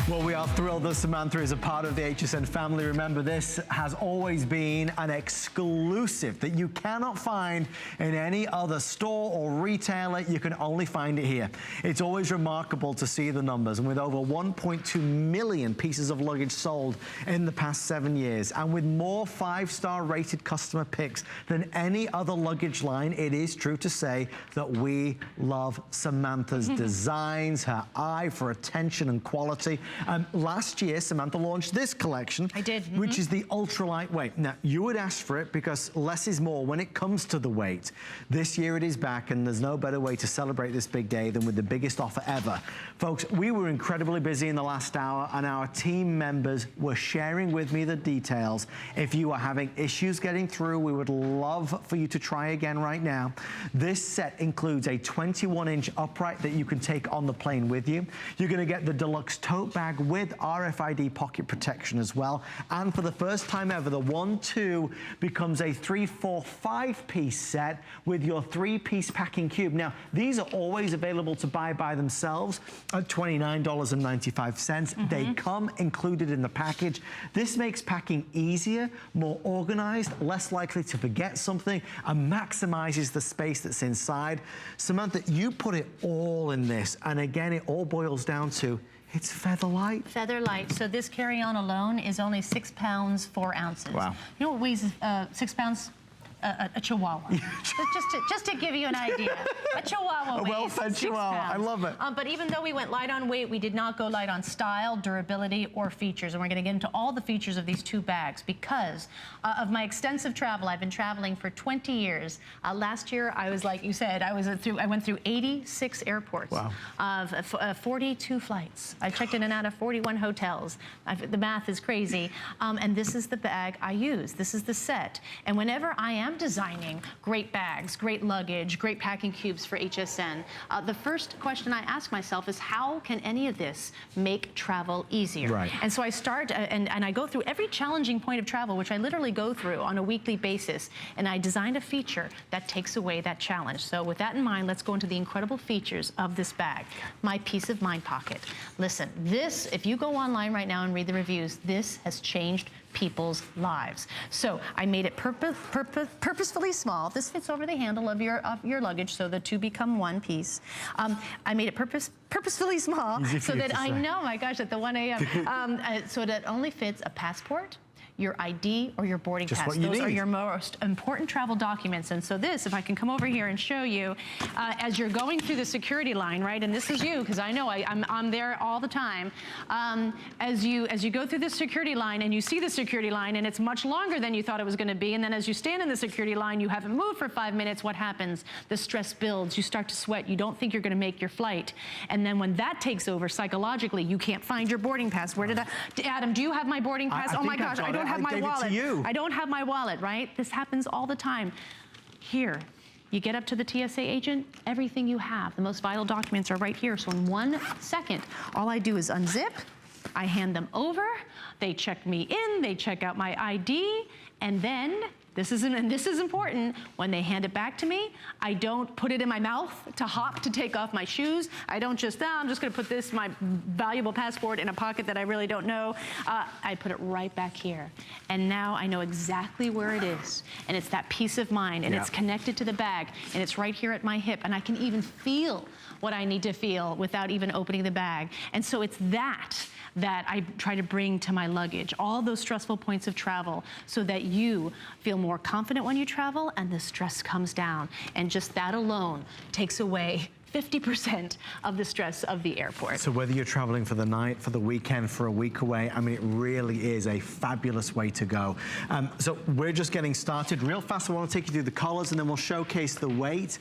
Well, we are thrilled that Samantha is a part of the HSN family. Remember, this has always been an exclusive that you cannot find in any other store or retailer. You can only find it here. It's always remarkable to see the numbers, and with over 1.2 million pieces of luggage sold in the past 7 years, and with more 5-star rated customer picks than any other luggage line, it is true to say that we love Samantha's designs, her eye for attention and quality. Last year, Samantha launched this collection. I did. Which is the ultra lightweight. Now, you would ask for it because less is more when it comes to the weight. This year it is back, and there's no better way to celebrate this big day than with the biggest offer ever. Folks, we were incredibly busy in the last hour, and our team members were sharing with me the details. If you are having issues getting through, we would love for you to try again right now. This set includes a 21-inch upright that you can take on the plane with you. You're gonna get the deluxe tote bag with RFID pocket protection as well. And for the first time ever, the 1-2 becomes a 3, 4, 5-piece set with your 3-piece packing cube. Now, these are always available to buy by themselves at $29.95. They come included in the package. This makes packing easier, more organized, less likely to forget something, and maximizes the space that's inside. Samantha, you put it all in this, and again, it all boils down to it's feather light. Feather light. So this carry-on alone is only 6 pounds, 4 ounces. Wow. You know what weighs 6 pounds? A Chihuahua. just to give you an idea. A Chihuahua weighs well-fed 6 Chihuahua. pounds. I love it. But even though we went light on weight, we did not go light on style, durability, or features. And we're going to get into all the features of these 2 bags because of my extensive travel. I've been traveling for 20 years. Last year, I was like you said, I went through 86 airports. Wow. Of 42 flights. I checked in and out of 41 hotels. The math is crazy. And this is the bag I use. This is the set. And whenever I am designing great bags, great luggage, great packing cubes for HSN, the first question I ask myself is how can any of this make travel easier? Right. And so I start and I go through every challenging point of travel, which I literally go through on a weekly basis, and I designed a feature that takes away that challenge. So with that in mind, let's go into the incredible features of this bag. My peace of mind pocket. Listen, this, if you go online right now and read the reviews, this has changed people's lives. So I made it purposefully small. This fits over the handle of your luggage, so the 2 become 1 piece. I made it purposefully small so that I know, my gosh, at the 1 a.m. So that it only fits a passport, your ID, or your boarding pass. Those are your most important travel documents. And so this, if I can come over here and show you, as you're going through the security line, right, and this is you, because I know I'm there all the time, as you go through the security line and you see the security line and it's much longer than you thought it was going to be, and then as you stand in the security line, you haven't moved for 5 minutes, what happens? The stress builds, you start to sweat, you don't think you're going to make your flight. And then when that takes over psychologically, you can't find your boarding pass. Where did Adam, do you have my boarding pass? Oh my gosh, I don't have my wallet. I don't have my wallet, right? This happens all the time. Here, you get up to the TSA agent, everything you have, the most vital documents are right here. So in 1 second, all I do is unzip, I hand them over, they check me in, they check out my ID, and then this is important. When they hand it back to me, I don't put it in my mouth to hop to take off my shoes. I don't just, I'm just gonna put this, my valuable passport, in a pocket that I really don't know. I put it right back here. And now I know exactly where it is. And it's that peace of mind, and it's connected to the bag, and it's right here at my hip, and I can even feel what I need to feel without even opening the bag. And so it's that I try to bring to my luggage, all those stressful points of travel, so that you feel more confident when you travel and the stress comes down. And just that alone takes away 50% of the stress of the airport. So whether you're traveling for the night, for the weekend, for a week away, I mean, it really is a fabulous way to go. So we're just getting started. Real fast, I want to take you through the colors and then we'll showcase the weight.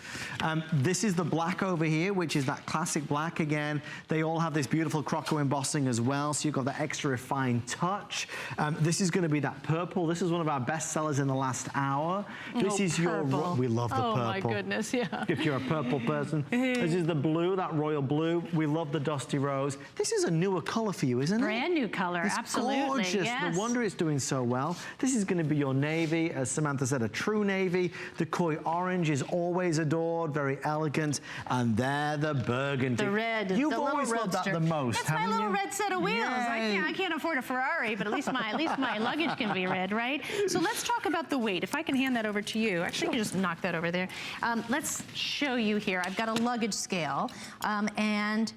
This is the black over here, which is that classic black again. They all have this beautiful croco embossing as well, so you've got that extra refined touch. This is going to be that purple. This is one of our best sellers in the last hour. This is purple. We love the purple. Oh my goodness, yeah. If you're a purple person. This is the blue, that royal blue. We love the dusty rose. This is a newer color for you, isn't it? Brand new color, it's absolutely. Gorgeous. Yes. No wonder it's doing so well. This is going to be your navy, as Samantha said, a true navy. The koi orange is always adored, very elegant, and there the burgundy. The red. You've the always little loved that roadster. the most, That's haven't my little you? red set of wheels. I can't afford a Ferrari, but at least my luggage can be red, right? So let's talk about the weight. If I can hand that over to you. Actually, you can just knock that over there. Let's show you here. I've got a luggage scale, and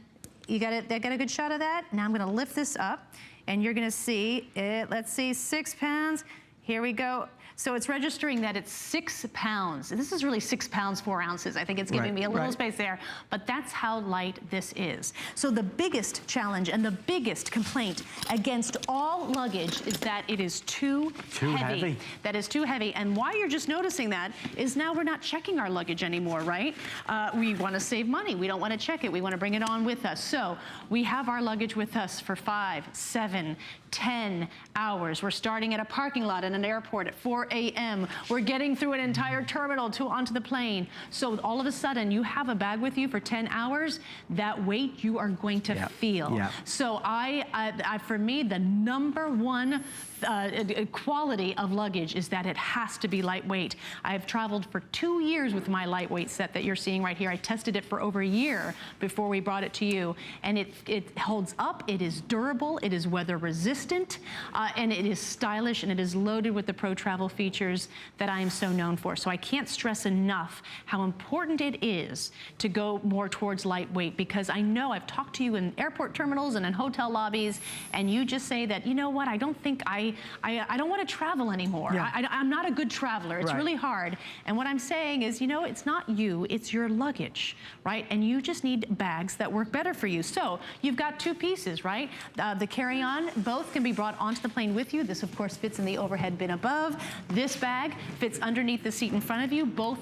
you got it. Got a good shot of that. Now I'm going to lift this up, and you're going to see it. Let's see, 6 pounds. Here we go. So it's registering that it's 6 pounds. This is really 6 pounds, 4 ounces. I think it's giving me a little space there, but that's how light this is. So the biggest challenge and the biggest complaint against all luggage is that it is too heavy. That is too heavy. And why you're just noticing that is now we're not checking our luggage anymore, right? We want to save money. We don't want to check it. We want to bring it on with us. So we have our luggage with us for 5, 7, 10 hours. We're starting at a parking lot in an airport at 4 a.m. We're getting through an entire terminal onto the plane. So all of a sudden, you have a bag with you for 10 hours. That weight you are going to feel. So for me, the number one quality of luggage is that it has to be lightweight. I have traveled for 2 years with my lightweight set that you're seeing right here. I tested it for over a year before we brought it to you, and it holds up, it is durable, it is weather resistant, and it is stylish, and it is loaded with the Pro Travel features that I am so known for. So I can't stress enough how important it is to go more towards lightweight, because I know I've talked to you in airport terminals and in hotel lobbies, and you just say that, you know what, I don't think I don't want to travel anymore. I'm not a good traveler. It's really hard. And what I'm saying is, you know, it's not you, it's your luggage, right? And you just need bags that work better for you. So you've got 2 pieces, right? The carry-on, both can be brought onto the plane with you. This, of course, fits in the overhead bin above. This bag fits underneath the seat in front of you. Both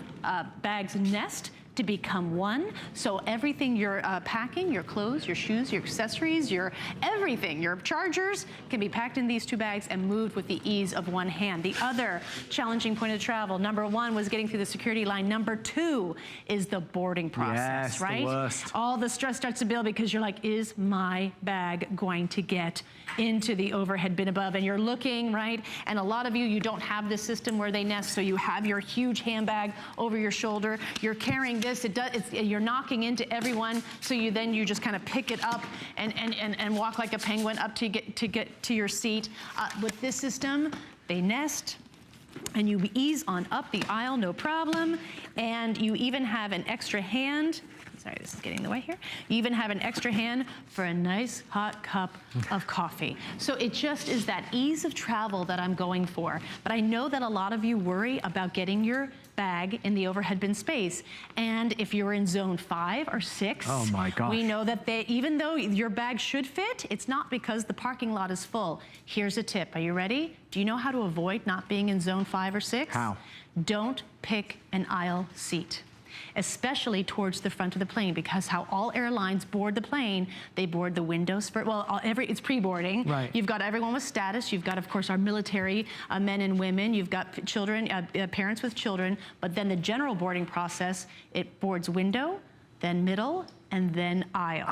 bags nest to become one. So everything you're packing, your clothes, your shoes, your accessories, your everything, your chargers can be packed in these 2 bags and moved with the ease of one hand. The other challenging point of travel, number 1 was getting through the security line. Number 2 is the boarding process, right? The worst. All the stress starts to build because you're like, is my bag going to get into the overhead bin above? And you're looking, right? And a lot of you don't have this system where they nest, so you have your huge handbag over your shoulder. You're carrying this, you're knocking into everyone, so you just kind of pick it up and walk like a penguin up to get to your seat. With this system, they nest, and you ease on up the aisle, no problem. And you even have an extra hand. Sorry, this is getting in the way here. You even have an extra hand for a nice hot cup of coffee. So it just is that ease of travel that I'm going for. But I know that a lot of you worry about getting your bag in the overhead bin space. And if you're in zone 5 or 6, oh my gosh, we know that even though your bag should fit, it's not because the parking lot is full. Here's a tip. Are you ready? Do you know how to avoid not being in zone 5 or 6? How? Don't pick an aisle seat, especially towards the front of the plane, because how all airlines board the plane, they board the windows for, it's pre-boarding. Right. You've got everyone with status. You've got, of course, our military men and women. You've got children, parents with children. But then the general boarding process, it boards window, then middle, and then aisle.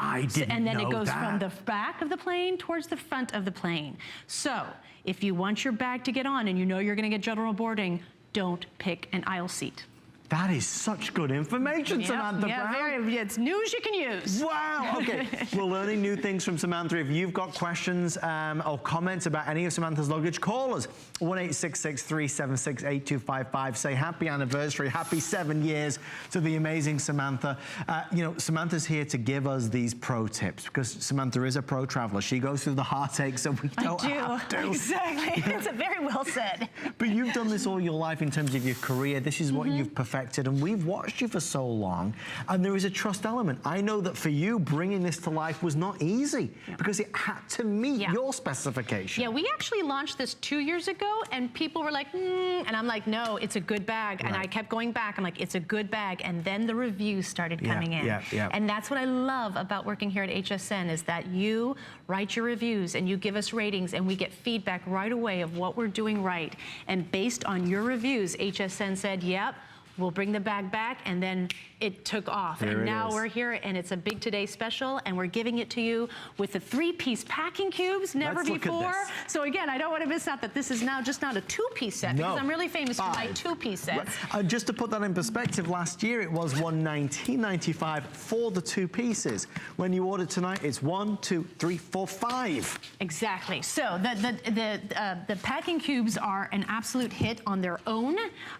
And then it goes from the back of the plane towards the front of the plane. So if you want your bag to get on and you know you're going to get general boarding, don't pick an aisle seat. That is such good information, Samantha Brown. It's news you can use. Wow, okay. We're learning new things from Samantha. If you've got questions or comments about any of Samantha's luggage, call us. 1-866-376-8255. Say happy anniversary, happy 7 years to the amazing Samantha. You know, Samantha's here to give us these pro tips, because Samantha is a pro traveler. She goes through the heartache, so we don't have to. Exactly. It's very well said. But you've done this all your life in terms of your career. This is what you've perfected. And we've watched you for so long, and there is a trust element. I know that for you, bringing this to life was not easy because it had to meet your specification. Yeah, we actually launched this 2 years ago, and people were like, and I'm like, no, it's a good bag. And I kept going back. I'm like, it's a good bag. And then the reviews started coming in. And that's what I love about working here at HSN, is that you write your reviews and you give us ratings, and we get feedback right away of what we're doing right. And based on your reviews, HSN said, yep, we'll bring the bag back, and then it took off. There and it now is. we're here, and it's a big today special, and we're giving it to you with the 3-piece packing cubes, never Let's look at before. this. So again, I don't want to miss out that this is now just not a 2-piece set, because I'm really famous for my 2-piece sets. Right. Just to put that in perspective, last year it was $119.95 for the 2 pieces. When you order tonight, it's 1, 2, 3, 4, 5. Exactly. So the packing cubes are an absolute hit on their own.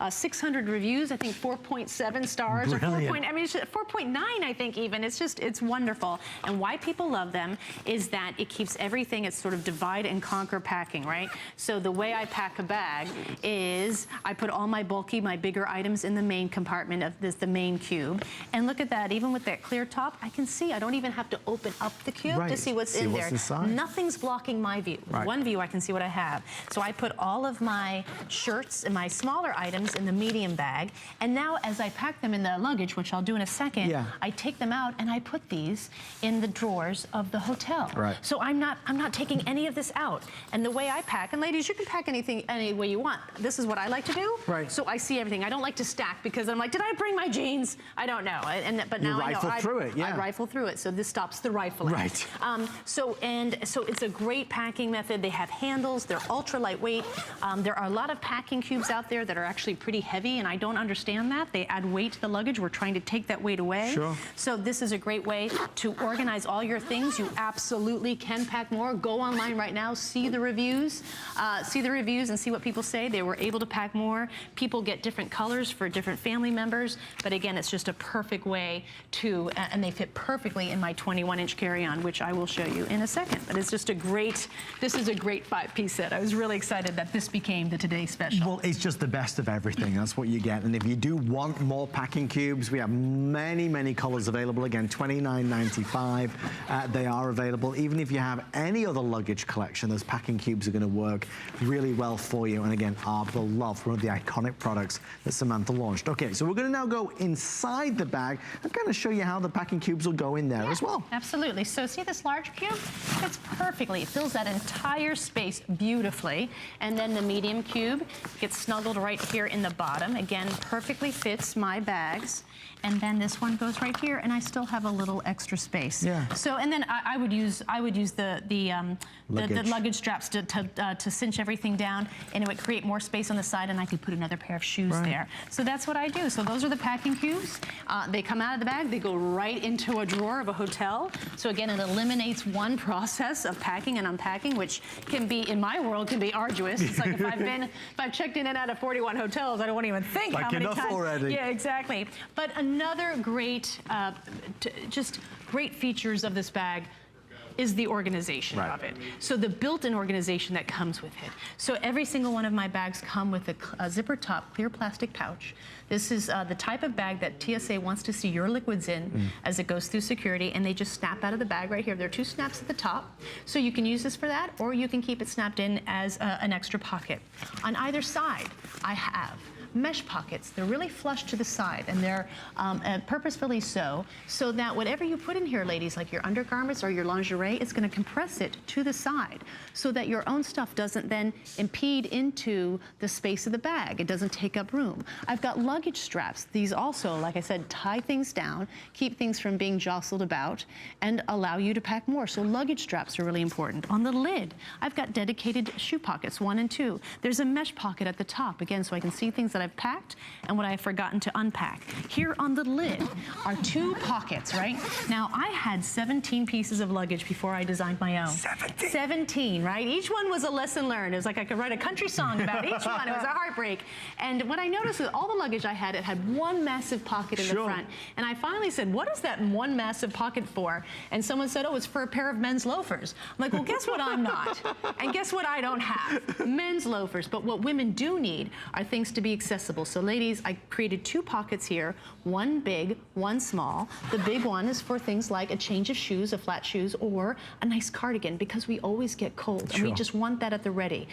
600 reviews, I think 4.7 stars. Brilliant. Or 4. I mean, it's 4.9, I think even. It's wonderful. And why people love them is that it keeps everything, it's sort of divide and conquer packing, right? So the way I pack a bag is I put all my bulky, my bigger items in the main compartment of this, the main cube. And look at that, even with that clear top, I can see. I don't even have to open up the cube to see what's in there. Inside. Nothing's blocking my view. Right. One view, I can see what I have. So I put all of my shirts and my smaller items in the medium bag. And now as I pack them in the luggage, which I'll do in a second, I take them out and I put these in the drawers of the hotel. Right. So I'm not taking any of this out. And the way I pack, and ladies, you can pack anything any way you want. This is what I like to do. Right. So I see everything. I don't like to stack because I'm like, did I bring my jeans? I don't know. But now I know. Rifle through it, I rifle through it. So this stops the rifling. Right. So it's a great packing method. They have handles. They're ultra lightweight. There are a lot of packing cubes out there that are actually pretty heavy, and I don't understand that. They add weight to the luggage. We're trying to take that weight away. Sure. So this is a great way to organize all your things. You absolutely can pack more. Go online right now, see the reviews and see what people say. They were able to pack more. People get different colors for different family members, but again, it's just a perfect way to, and they fit perfectly in my 21-inch carry-on, which I will show you in a second. But it's just this is a great 5-piece set. I was really excited that this became the Today Special. Well, it's just the best of everything. That's what you get. And if you do want more packing cubes, we have many, many colors available. Again, $29.95. They are available. Even if you have any other luggage collection, those packing cubes are going to work really well for you. And again, are beloved, one of the iconic products that Samantha launched. Okay, so we're going to now go inside the bag and kind of show you how the packing cubes will go in there as well. Absolutely. So see this large cube? It's perfectly. It fills that entire space beautifully. And then the medium cube gets snuggled right here in the bottom. Again, perfectly fits my bags. And then this one goes right here, and I still have a little extra space. Yeah. So, and then I would use the luggage straps to cinch everything down, and it would create more space on the side, and I could put another pair of shoes there. So that's what I do. So those are the packing cubes. They come out of the bag. They go right into a drawer of a hotel. So again, it eliminates one process of packing and unpacking, which can be, in my world, can be arduous. It's like if I've checked in and out of 41 hotels, I don't even think how many times. Already. Yeah, exactly. But another great, just great features of this bag is the organization of it. So the built-in organization that comes with it. So every single one of my bags come with a zipper top, clear plastic pouch. This is the type of bag that TSA wants to see your liquids in as it goes through security, and they just snap out of the bag right here. There are 2 snaps at the top, so you can use this for that, or you can keep it snapped in as an extra pocket. On either side, I have mesh pockets. They're really flush to the side, and they're purposefully so that whatever you put in here, ladies, like your undergarments or your lingerie, it's going to compress it to the side so that your own stuff doesn't then impede into the space of the bag. It doesn't take up room. I've got luggage straps. These also, like I said, tie things down, keep things from being jostled about, and allow you to pack more. So luggage straps are really important. On the lid, I've got dedicated shoe pockets, 1 and 2. There's a mesh pocket at the top, again, so I can see things that I've packed and what I've forgotten to unpack. Here on the lid are 2 pockets, right? Now, I had 17 pieces of luggage before I designed my own. 17, right? Each one was a lesson learned. It was like I could write a country song about each one. It was a heartbreak. And what I noticed with all the luggage I had, it had 1 massive pocket in the front. And I finally said, what is that 1 massive pocket for? And someone said, oh, it's for a pair of men's loafers. I'm like, well, guess what I'm not? And guess what I don't have? Men's loafers. But what women do need are things to be accessible. So ladies, I created 2 pockets here, 1 big, 1 small. The big one is for things like a change of shoes, a flat shoes, or a nice cardigan, because we always get cold and we just want that at the ready.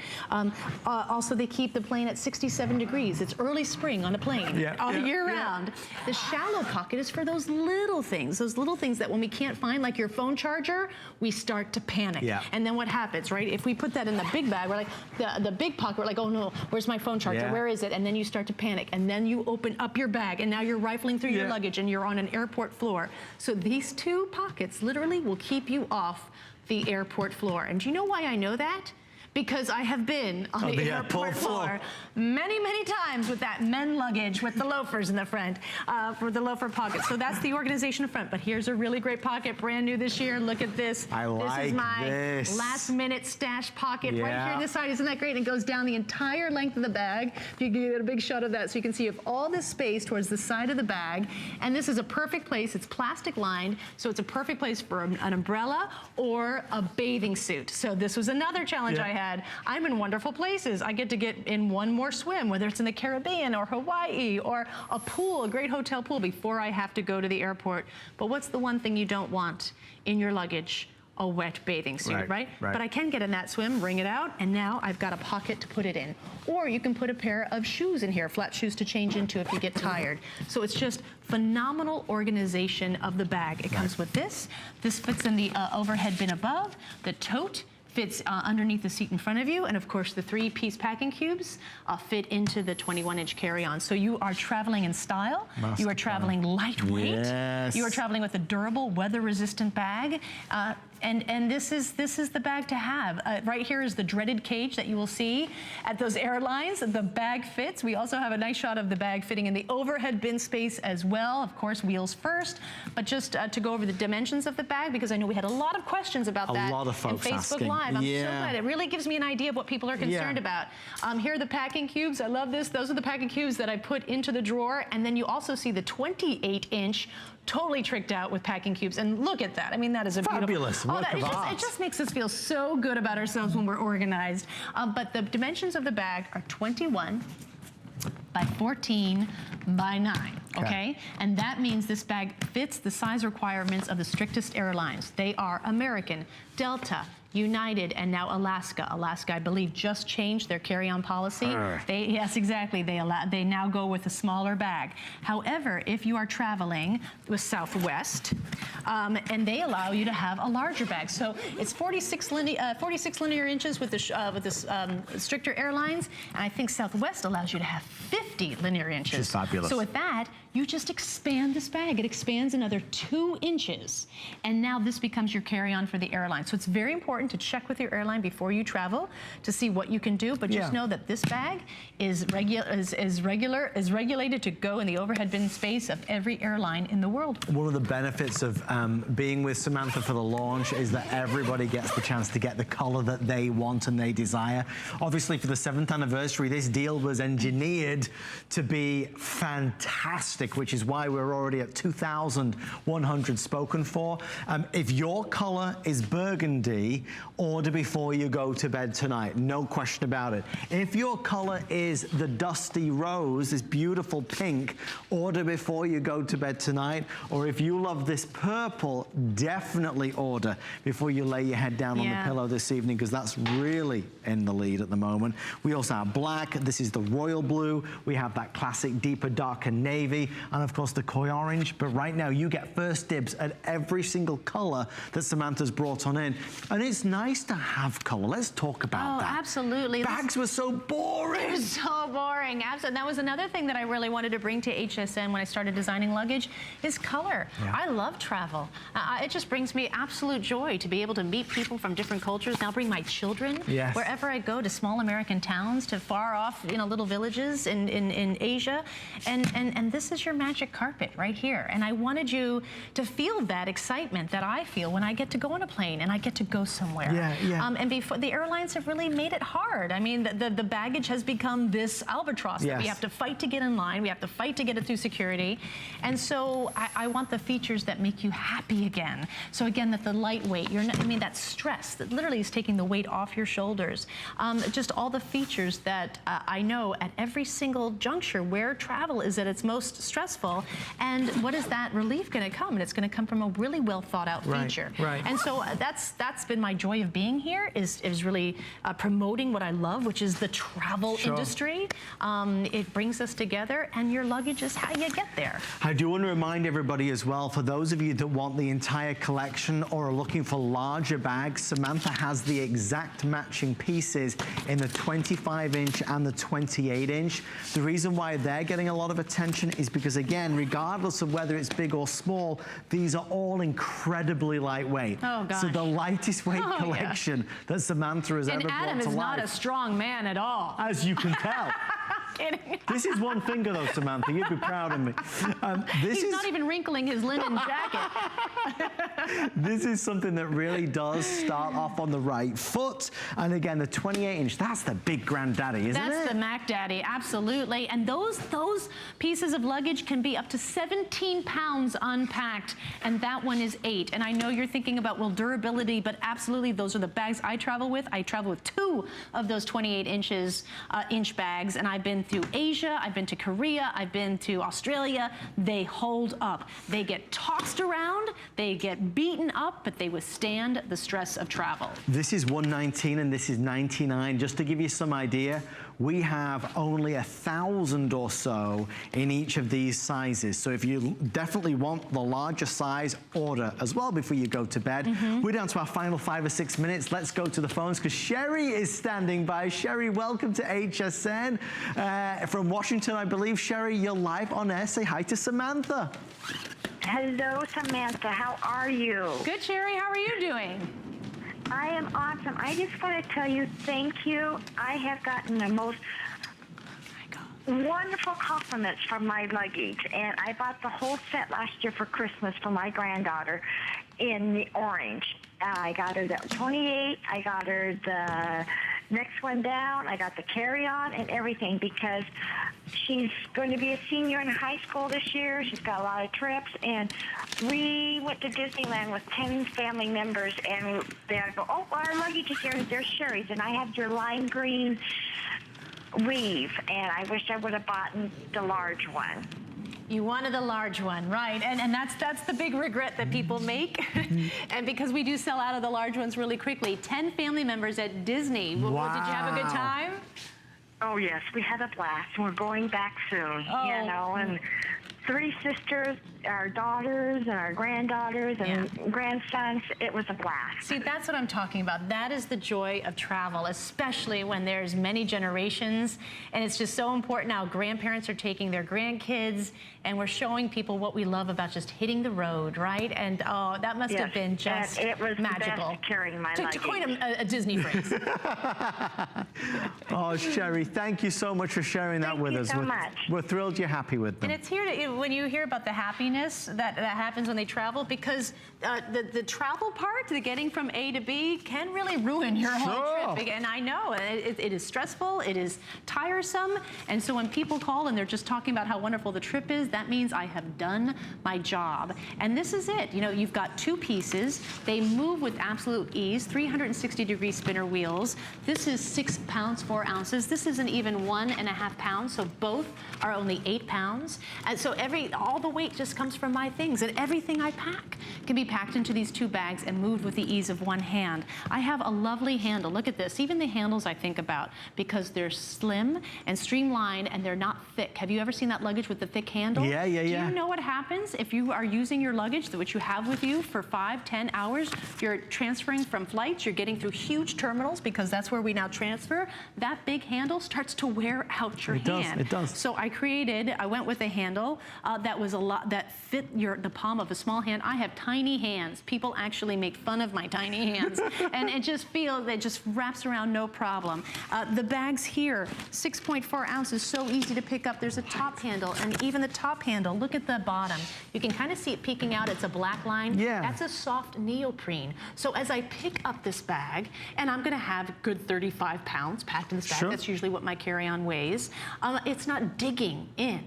Also, they keep the plane at 67 degrees. It's early spring on a plane all year round. The shallow pocket is for those little things that when we can't find, like your phone charger, we start to panic. And then what happens, right? If we put that in the big bag, we're like, the big pocket, we're like, oh no, where's my phone charger? Where is it? And then you start to panic, and then you open up your bag, and now you're rifling through your luggage, and you're on an airport floor. So these two pockets literally will keep you off the airport floor. And do you know why I know that? Because I have been on the airport floor many, many times with that men luggage with the loafers in the front, for the loafer pockets. So that's the organization in front. But here's a really great pocket, brand new this year. Look at this. This is my last minute stash pocket right here on the side. Isn't that great? And it goes down the entire length of the bag. You can get a big shot of that so you can see all this space towards the side of the bag. And this is a perfect place. It's plastic lined, so it's a perfect place for an umbrella or a bathing suit. So this was another challenge I had. I'm in wonderful places. I get to get in one more swim, whether it's in the Caribbean or Hawaii or a pool, a great hotel pool, before I have to go to the airport. But what's the one thing you don't want in your luggage? A wet bathing suit, right? But I can get in that swim, wring it out, and now I've got a pocket to put it in. Or you can put a pair of shoes in here, flat shoes to change into if you get tired. So it's just phenomenal organization of the bag. It comes with this. This fits in the overhead bin above. The tote fits underneath the seat in front of you, and of course the 3-piece packing cubes fit into the 21-inch carry-on. So you are traveling in style, you are traveling lightweight, you are traveling with a durable, weather-resistant bag, and this is the bag to have. Right here is the dreaded cage that you will see at those airlines. The bag fits. We also have a nice shot of the bag fitting in the overhead bin space as well. Of course, wheels first, but just to go over the dimensions of the bag, because I know we had a lot of questions about that. A lot of folks in Facebook asking. Live. I'm so glad. It really gives me an idea of what people are concerned about. Here are the packing cubes. I love this. Those are the packing cubes that I put into the drawer, and then you also see the 28-inch totally tricked out with packing cubes. And look at that. I mean, that is a fabulous beautiful... It just makes us feel so good about ourselves when we're organized. But the dimensions of the bag are 21 by 14 by 9, okay? And that means this bag fits the size requirements of the strictest airlines. They are American, Delta, United, and now Alaska. Alaska, I believe, just changed their carry-on policy. Yes, exactly. They now go with a smaller bag. However, if you are traveling with Southwest, and they allow you to have a larger bag. So it's 46 linear inches with the stricter airlines, and I think Southwest allows you to have 50 linear inches. Which is fabulous. So with that, you just expand this bag. It expands another 2 inches, and now this becomes your carry-on for the airline. So it's very important to check with your airline before you travel to see what you can do, but just know that this bag is regulated to go in the overhead bin space of every airline in the world. One of the benefits of being with Samantha for the launch is that everybody gets the chance to get the color that they want and they desire. Obviously, for the 7th anniversary, this deal was engineered to be fantastic, which is why we're already at 2,100 spoken for. If your color is burgundy, order before you go to bed tonight, no question about it. If your color is the dusty rose, this beautiful pink, order before you go to bed tonight. Or if you love this purple, definitely order before you lay your head down on the pillow this evening, because that's really in the lead at the moment. We also have black. This is the royal blue. We have that classic deeper, darker navy, and of course the koi orange. But right now you get first dibs at every single color that Samantha's brought on in. And it's nice to have color. Let's talk about that. Absolutely. Bags were so boring. They're so boring. Absolutely. That was another thing that I really wanted to bring to HSN when I started designing luggage is color. I love travel. It just brings me absolute joy to be able to meet people from different cultures. Now bring my children wherever I go, to small American towns, to far off, little villages in Asia. And this is your magic carpet right here. And I wanted you to feel that excitement that I feel when I get to go on a plane and I get to go somewhere. And before, the airlines have really made it hard. I mean, the baggage has become this albatross that we have to fight to get in line. We have to fight to get it through security. And so I want the features that make you happy again. So again, that the lightweight, that stress that literally is taking the weight off your shoulders. Just all the features that I know at every single juncture where travel is at its most stressful. And what is that relief going to come? And it's going to come from a really well thought out feature. And so that's been my joy of being here, is really promoting what I love, which is the travel industry. It brings us together, and your luggage is how you get there. I do want to remind everybody as well, for those of you that want the entire collection or are looking for larger bags, Samantha has the exact matching pieces in the 25-inch and the 28-inch. The reason why they're getting a lot of attention is because, again, regardless of whether it's big or small, these are all incredibly lightweight. Oh, gosh. So the lightest weight collection that Samantha has ever brought to life. And Adam is not a strong man at all. As you can tell. Kidding. This is one finger though, Samantha. You'd be proud of me. He's not even wrinkling his linen jacket. This is something that really does start off on the right foot. And again, the 28-inch, that's the big granddaddy, isn't it? That's the Mac Daddy, absolutely. And those pieces of luggage can be up to 17 pounds unpacked. And that one is 8. And I know you're thinking about, well, durability, but absolutely, those are the bags I travel with. I travel with 2 of those 28-inch bags. And I've been through Asia, I've been to Korea, I've been to Australia. They hold up. They get tossed around, they get beaten up, but they withstand the stress of travel. This is $119 and this is $99. Just to give you some idea, we have only 1,000 or so in each of these sizes. So if you definitely want the larger size, order as well before you go to bed. We're down to our final 5 or 6 minutes. Let's go to the phones because Sherry is standing by. Sherry, welcome to HSN. From Washington, I believe. Sherry, you're live on air. Say hi to Samantha. Hello, Samantha. How are you? Good, Sherry. How are you doing? I am awesome. I just want to tell you thank you. I have gotten the most wonderful compliments from my luggage, and I bought the whole set last year for Christmas for my granddaughter in the orange. I got her the 28. I got her the next one down. I got the carry-on and everything because she's going to be a senior in high school this year. She's got a lot of trips, and we went to Disneyland with 10 family members, and they go, oh, our luggage is here. There's Sherry's, and I have your lime green weave, and I wish I would have bought the large one. You wanted the large one, right? And that's the big regret that people make. And because we do sell out of the large ones really quickly. 10 family members at Disney. Wow. Did you have a good time? Oh, yes, we had a blast. We're going back soon, you know, and 3 sisters, our daughters, and our granddaughters, and grandsons. It was a blast. See, that's what I'm talking about. That is the joy of travel, especially when there's many generations. And it's just so important now. Grandparents are taking their grandkids, and we're showing people what we love about just hitting the road, right? And oh, that must have been just it was magical. The best carrying my luggage. To coin a Disney phrase. Oh, Sherry, thank you so much for sharing that with us. Thank you so much. We're thrilled you're happy with them. And it's here to, when you hear about the happiness that happens when they travel, because the travel part, the getting from A to B, can really ruin your whole trip. And I know it is stressful, it is tiresome, and so when people call and they're just talking about how wonderful the trip is, that means I have done my job. And this is it. You know, you've got 2 pieces. They move with absolute ease. 360-degree spinner wheels. This is 6 pounds 4 ounces. This isn't even 1.5 pounds. So both are only 8 pounds. And so all the weight just comes from my things, and everything I pack can be packed into these 2 bags and moved with the ease of one hand. I have a lovely handle. Look at this. Even the handles I think about, because they're slim and streamlined and they're not thick. Have you ever seen that luggage with the thick handle? Yeah. Do you know what happens if you are using your luggage, which you have with you for 5-10 hours? You're transferring from flights, you're getting through huge terminals, because that's where we now transfer. That big handle starts to wear out your hand. It does. So I went with a handle that was that fit the palm of a small hand. I have tiny hands. People actually make fun of my tiny hands. And it just wraps around no problem. The bags here, 6.4 ounces, so easy to pick up. There's a top handle, and even the top handle, look at the bottom. You can kind of see it peeking out. It's a black line. Yeah. That's a soft neoprene. So as I pick up this bag, and I'm going to have a good 35 pounds packed in this bag. That's usually what my carry-on weighs. It's not digging in.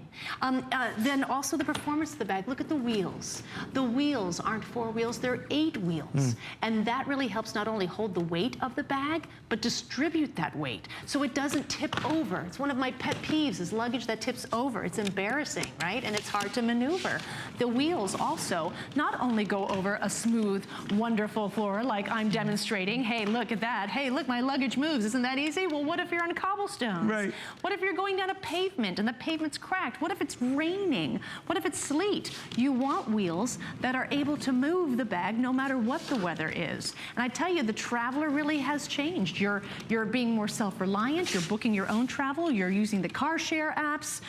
Then also the performance of the bag. Look at the wheels. The wheels aren't 4 wheels, they're 8 wheels. And that really helps not only hold the weight of the bag, but distribute that weight so it doesn't tip over. It's one of my pet peeves, is luggage that tips over. It's embarrassing, right? And it's hard to maneuver. The wheels also not only go over a smooth, wonderful floor like I'm demonstrating. Hey, look at that. Hey, look, my luggage moves. Isn't that easy? Well, what if you're on cobblestones? Right. What if you're going down a pavement and the pavement's cracked? What if it's raining? raining? What if it's sleet? You want wheels that are able to move the bag no matter what the weather is. And I tell you, the traveler really has changed. You're being more self-reliant. You're booking your own travel. You're using the car share apps.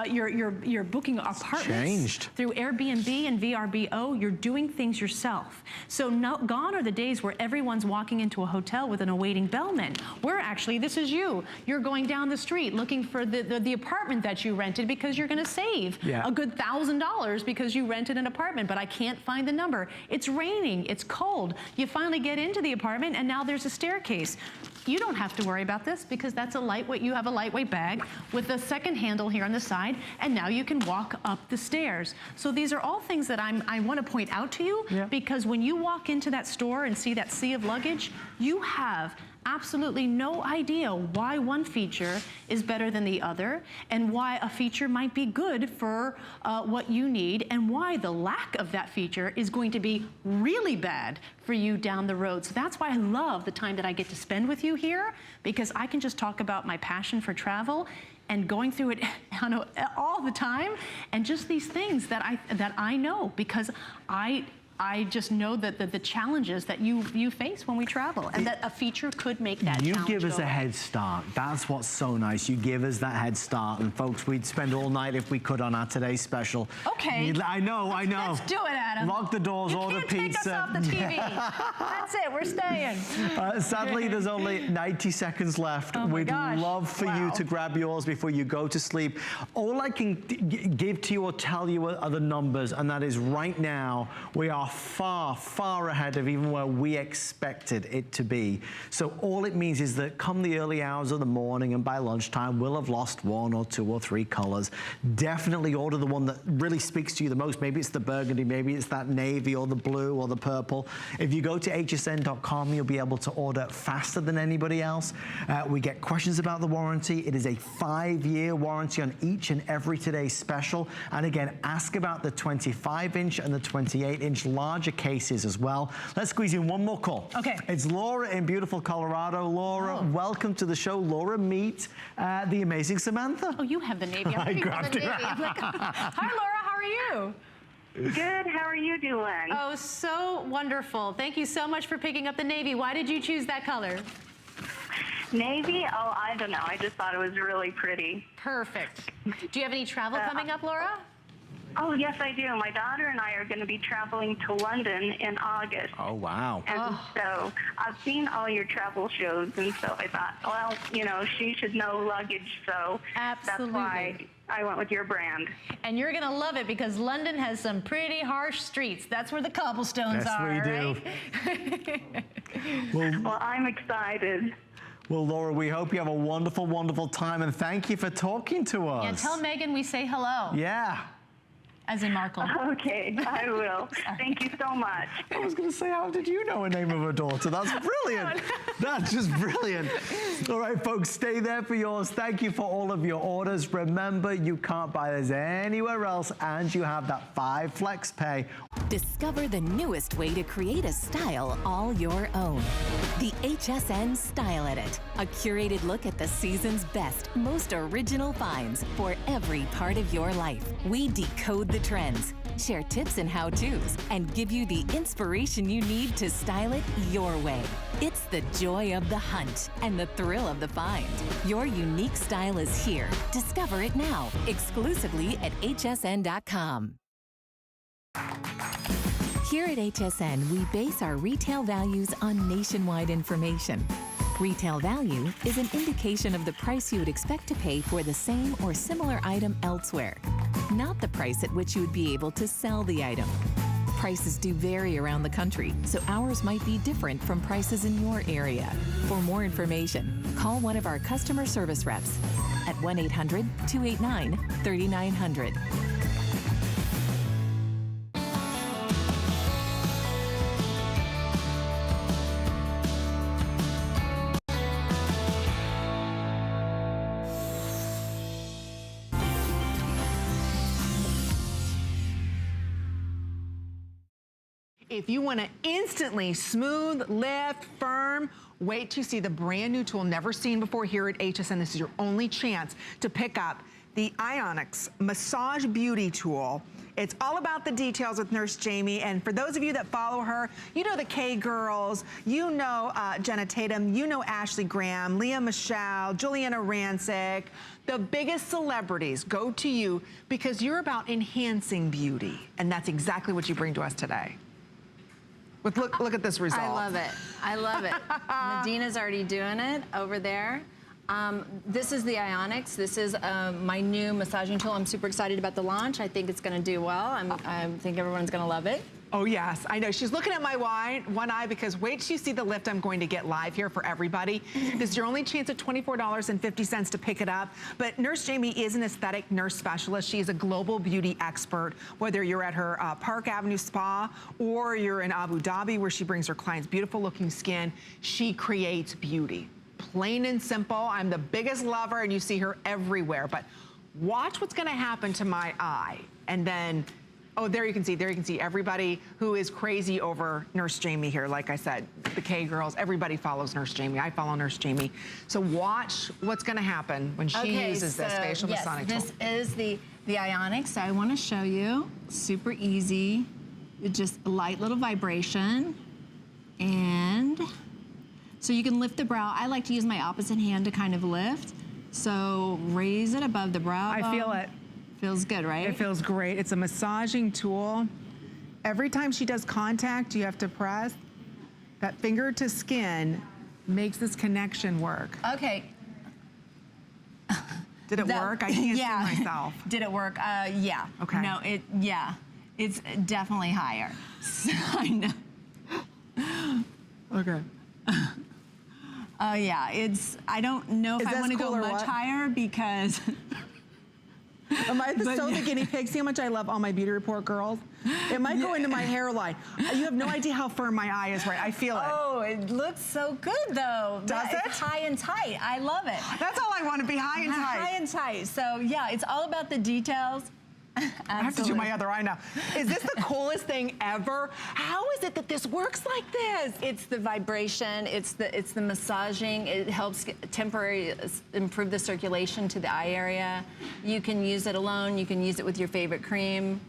You're booking apartments through Airbnb and VRBO. You're doing things yourself. So gone are the days where everyone's walking into a hotel with an awaiting bellman. We're actually, this is you. You're going down the street looking for the apartment that you rented because you're going to save a good $1,000 because you rented an apartment, but I can't find the number. It's raining. It's cold. You finally get into the apartment, and now there's a staircase. You don't have to worry about this because that's a lightweight. You have a lightweight bag with a second handle here on the side, and now you can walk up the stairs. So these are all things that I want to point out to you because when you walk into that store and see that sea of luggage, you have absolutely no idea why one feature is better than the other and why a feature might be good for what you need and why the lack of that feature is going to be really bad for you down the road. So that's why I love the time that I get to spend with you here, because I can just talk about my passion for travel and going through it all the time, and just these things that I know because I just know that the challenges that you face when we travel, and that a feature could make that challenge. You give us a head start. That's what's so nice. You give us that head start. And folks, we'd spend all night if we could on our today's special. Okay. I know. Let's do it, Adam. Lock the doors, order pizza. You can't take us off the TV. That's it. We're staying. Sadly, there's only 90 seconds left. Oh We'd love for you to grab yours before you go to sleep. All I can give to you or tell you are the numbers, and that is right now, we are far, far ahead of even where we expected it to be. So all it means is that come the early hours of the morning and by lunchtime, we'll have lost 1 or 2 or 3 colors. Definitely order the one that really speaks to you the most. Maybe it's the burgundy, maybe it's that navy or the blue or the purple. If you go to hsn.com, you'll be able to order faster than anybody else. We get questions about the warranty. It is a 5-year warranty on each and every today's special. And again, ask about the 25-inch and the 28-inch larger cases as well. Let's squeeze in one more call. Okay. It's Laura in beautiful Colorado. Laura, welcome to the show. Laura, meet the amazing Samantha. Oh, you have the navy. I grabbed it. I'm like, hi, Laura. How are you? Good. How are you doing? Oh, so wonderful. Thank you so much for picking up the navy. Why did you choose that color? Navy? Oh, I don't know. I just thought it was really pretty. Perfect. Do you have any travel coming up, Laura? Oh, yes, I do. My daughter and I are going to be traveling to London in August. Oh, wow. And so I've seen all your travel shows, and so I thought, well, you know, she should know luggage, so that's why I went with your brand. And you're going to love it because London has some pretty harsh streets. That's where the cobblestones are, right? Well, I'm excited. Well, Laura, we hope you have a wonderful, wonderful time, and thank you for talking to us. Yeah, tell Megan we say hello. Yeah. As in Markle. Okay, I will. Thank you so much. I was going to say, how did you know a name of a daughter? That's brilliant. That's just brilliant. All right, folks, stay there for yours. Thank you for all of your orders. Remember, you can't buy this anywhere else, and you have that 5 flex pay. Discover the newest way to create a style all your own. The HSN Style Edit, a curated look at the season's best, most original finds for every part of your life. We decode the trends, share tips and how-tos, and give you the inspiration you need to style it your way. It's the joy of the hunt and the thrill of the find. Your unique style is here. Discover it now, exclusively at hsn.com. Here at HSN, we base our retail values on nationwide information. Retail value is an indication of the price you would expect to pay for the same or similar item elsewhere, not the price at which you would be able to sell the item. Prices do vary around the country, so ours might be different from prices in your area. For more information, call one of our customer service reps at 1-800-289-3900. If you want to instantly smooth, lift, firm, wait to see the brand new tool never seen before here at HSN. This is your only chance to pick up the Ionics Massage Beauty Tool. It's all about the details with Nurse Jamie, and for those of you that follow her, you know the K-Girls, you know Jenna Tatum, you know Ashley Graham, Leah Michelle, Juliana Rancic. The biggest celebrities go to you because you're about enhancing beauty, and that's exactly what you bring to us today. Look at this result. I love it. I love it. Medina's already doing it over there. This is the Ionics. This is my new massaging tool. I'm super excited about the launch. I think it's going to do well. I think everyone's going to love it. Oh, yes. I know. She's looking at my one eye because wait till you see the lift I'm going to get live here for everybody. This is your only chance at $24.50 to pick it up. But Nurse Jamie is an aesthetic nurse specialist. She's a global beauty expert, whether you're at her Park Avenue Spa or you're in Abu Dhabi where she brings her clients beautiful looking skin. She creates beauty. Plain and simple. I'm the biggest lover and you see her everywhere. But watch what's going to happen to my eye. And then, oh, there you can see everybody who is crazy over Nurse Jamie here. Like I said, the K-Girls, everybody follows Nurse Jamie. I follow Nurse Jamie. So watch what's going to happen when she uses this facial massage tool. This is the Ionics. So I want to show you. Super easy. Just a light little vibration. And so you can lift the brow. I like to use my opposite hand to kind of lift. So raise it above the brow bone. I feel it. Feels good, right? It feels great. It's a massaging tool. Every time she does contact, you have to press. That finger to skin makes this connection work. Okay. Did it work? I can't see myself. Did it work? Yeah. Okay. No, it's definitely higher. So I know. Okay. Yeah, I don't know if I want to go much higher because... Am I the guinea pig? See how much I love all my beauty report girls? It might go into my hairline. You have no idea how firm my eye is, right? I feel it. Oh, it looks so good though. Does it? It's high and tight. I love it. That's all I want to be, high and tight. High and tight. So yeah, it's all about the details. I have to do my other eye now. Is this the coolest thing ever? How is it that this works like this? It's the vibration, it's the massaging. It helps temporarily improve the circulation to the eye area. You can use it alone. You can use it with your favorite cream.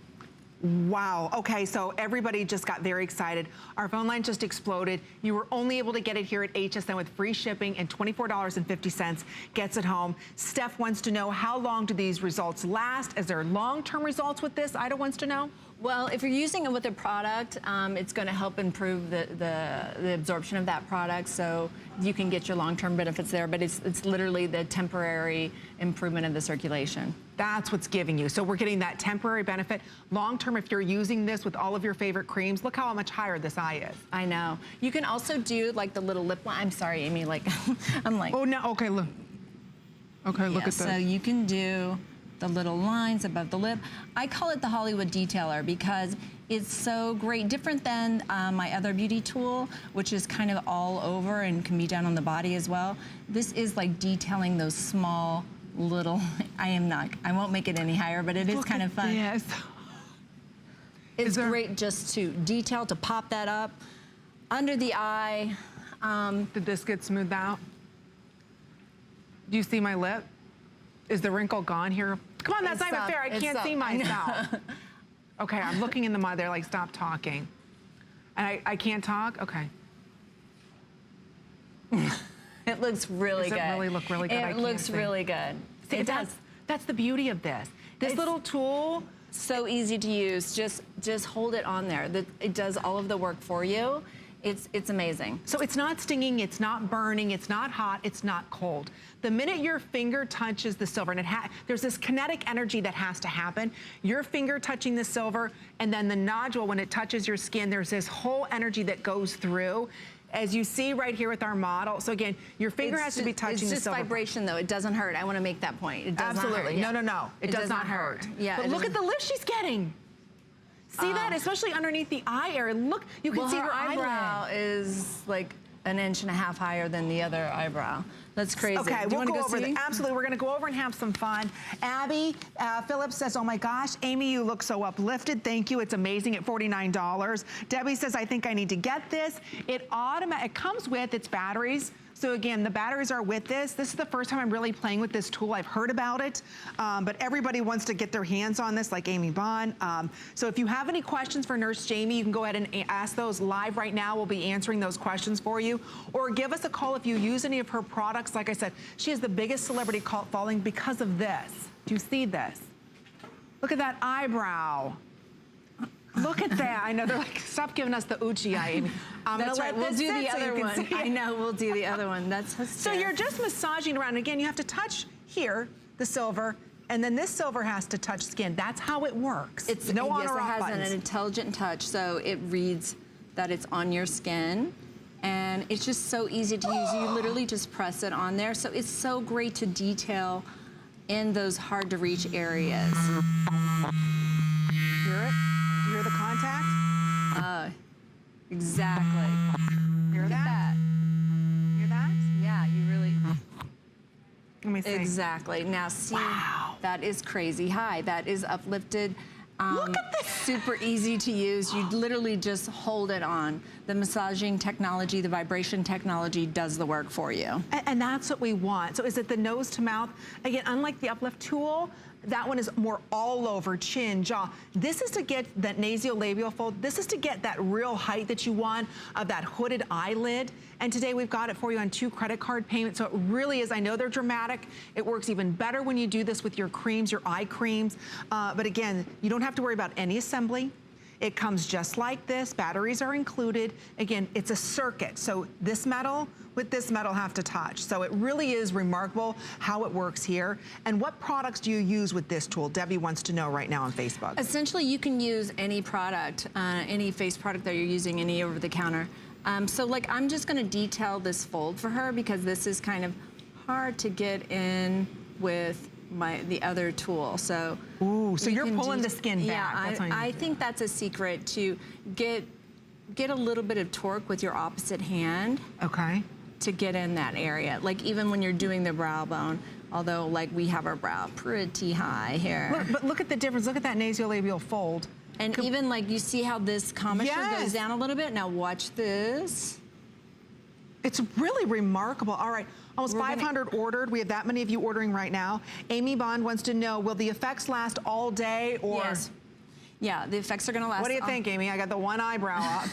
Wow. Okay, so everybody just got very excited. Our phone line just exploded. You were only able to get it here at HSN with free shipping and $24.50 gets it home. Steph wants to know, how long do these results last? Is there long-term results with this? Ida wants to know. Well, if you're using it with a product, it's going to help improve the absorption of that product, so you can get your long-term benefits there, but it's literally the temporary improvement of the circulation. That's what's giving you. So we're getting that temporary benefit. Long-term, if you're using this with all of your favorite creams, look how much higher this eye is. I know. You can also do like the little lip line. I'm sorry, Amy, like, I'm like. Oh, no, okay, look. Okay, look at this. So you can do the little lines above the lip. I call it the Hollywood detailer because it's so great, different than my other beauty tool, which is kind of all over and can be done on the body as well. This is like detailing those small little, I won't make it any higher, but it is kind of fun. Yes. It's great just to detail, to pop that up under the eye. Did this get smoothed out? Do you see my lip? Is the wrinkle gone here? Come on, that's not even fair. I can't see myself. Okay, I'm looking in the mud. They're like, stop talking. And I can't talk? Okay. It looks really good. Does it really look really good? It looks really good. See, it does. That's the beauty of this. This little tool. So easy to use. Just hold it on there. It does all of the work for you. It's amazing. So it's not stinging, it's not burning, it's not hot, it's not cold. The minute your finger touches the silver, and there's this kinetic energy that has to happen. Your finger touching the silver, and then the nodule, when it touches your skin, there's this whole energy that goes through. As you see right here with our model. So again, your finger has to be touching the silver. It's just vibration though, it doesn't hurt. I want to make that point. It does not hurt. Absolutely, no. It does not hurt. Yeah. But look at the lift she's getting. See that, especially underneath the eye area. Look, you can see her eyebrow is like 1.5 inches higher than the other eyebrow. That's crazy. Okay, we'll go over that. Absolutely, we're gonna go over and have some fun. Abby Phillips says, oh my gosh, Amy, you look so uplifted. Thank you, it's amazing at $49. Debbie says, I think I need to get this. It comes with its batteries. So again, the batteries are with this. This is the first time I'm really playing with this tool. I've heard about it, but everybody wants to get their hands on this, like Amy Bond. So if you have any questions for Nurse Jamie, you can go ahead and ask those live right now. We'll be answering those questions for you. Or give us a call if you use any of her products. Like I said, she has the biggest celebrity cult following because of this. Do you see this? Look at that eyebrow. Look at that. I know they're like, stop giving us the Uchi eye, Amy. That's right. We'll do the other one. I know, we'll do the other one. That's hysterical. So you're just massaging around. Again, you have to touch here, the silver, and then this silver has to touch skin. That's how it works. It's no on yes, or it off has buttons. an intelligent touch, so it reads that it's on your skin. And it's just so easy to use. You literally just press it on there. So it's so great to detail in those hard to reach areas. Hear it? You hear the contact? Exactly. Hear that? Hear that? Yeah, you really. Let me see. Exactly. Now see, Wow. that is crazy high. That is uplifted. Look at this. Super easy to use. You literally just hold it on. The massaging technology, the vibration technology does the work for you. And that's what we want. So is it the nose to mouth? Again, unlike the uplift tool, that one is more all over, chin, jaw. This is to get that nasolabial fold. This is to get that real height that you want of that hooded eyelid. And today we've got it for you on 2 credit card payments. So it really is, I know they're dramatic. It works even better when you do this with your creams, your eye creams. But again, you don't have to worry about any assembly. It comes just like this. Batteries are included. Again, it's a circuit. So this metal with this metal have to touch. So it really is remarkable how it works here. And what products do you use with this tool? Debbie wants to know right now on Facebook. Essentially, you can use any product, any face product that you're using, any over the counter. So like, I'm just gonna detail this fold for her because this is kind of hard to get in with the other tool. So Ooh, so you're pulling the skin back. Yeah, I think that's a secret to get a little bit of torque with your opposite hand. Okay. To get in that area. Like even when you're doing the brow bone, although like we have our brow pretty high here. Look, but look at the difference. Look at that nasolabial fold. And even like you see how this commissure goes down a little bit. Now watch this. It's really remarkable. All right, almost 500 ordered. We have that many of you ordering right now. Amy Bond wants to know, will the effects last all day or? Yes. Yeah, the effects are gonna last. What do you think, Amy? I got the one eyebrow up.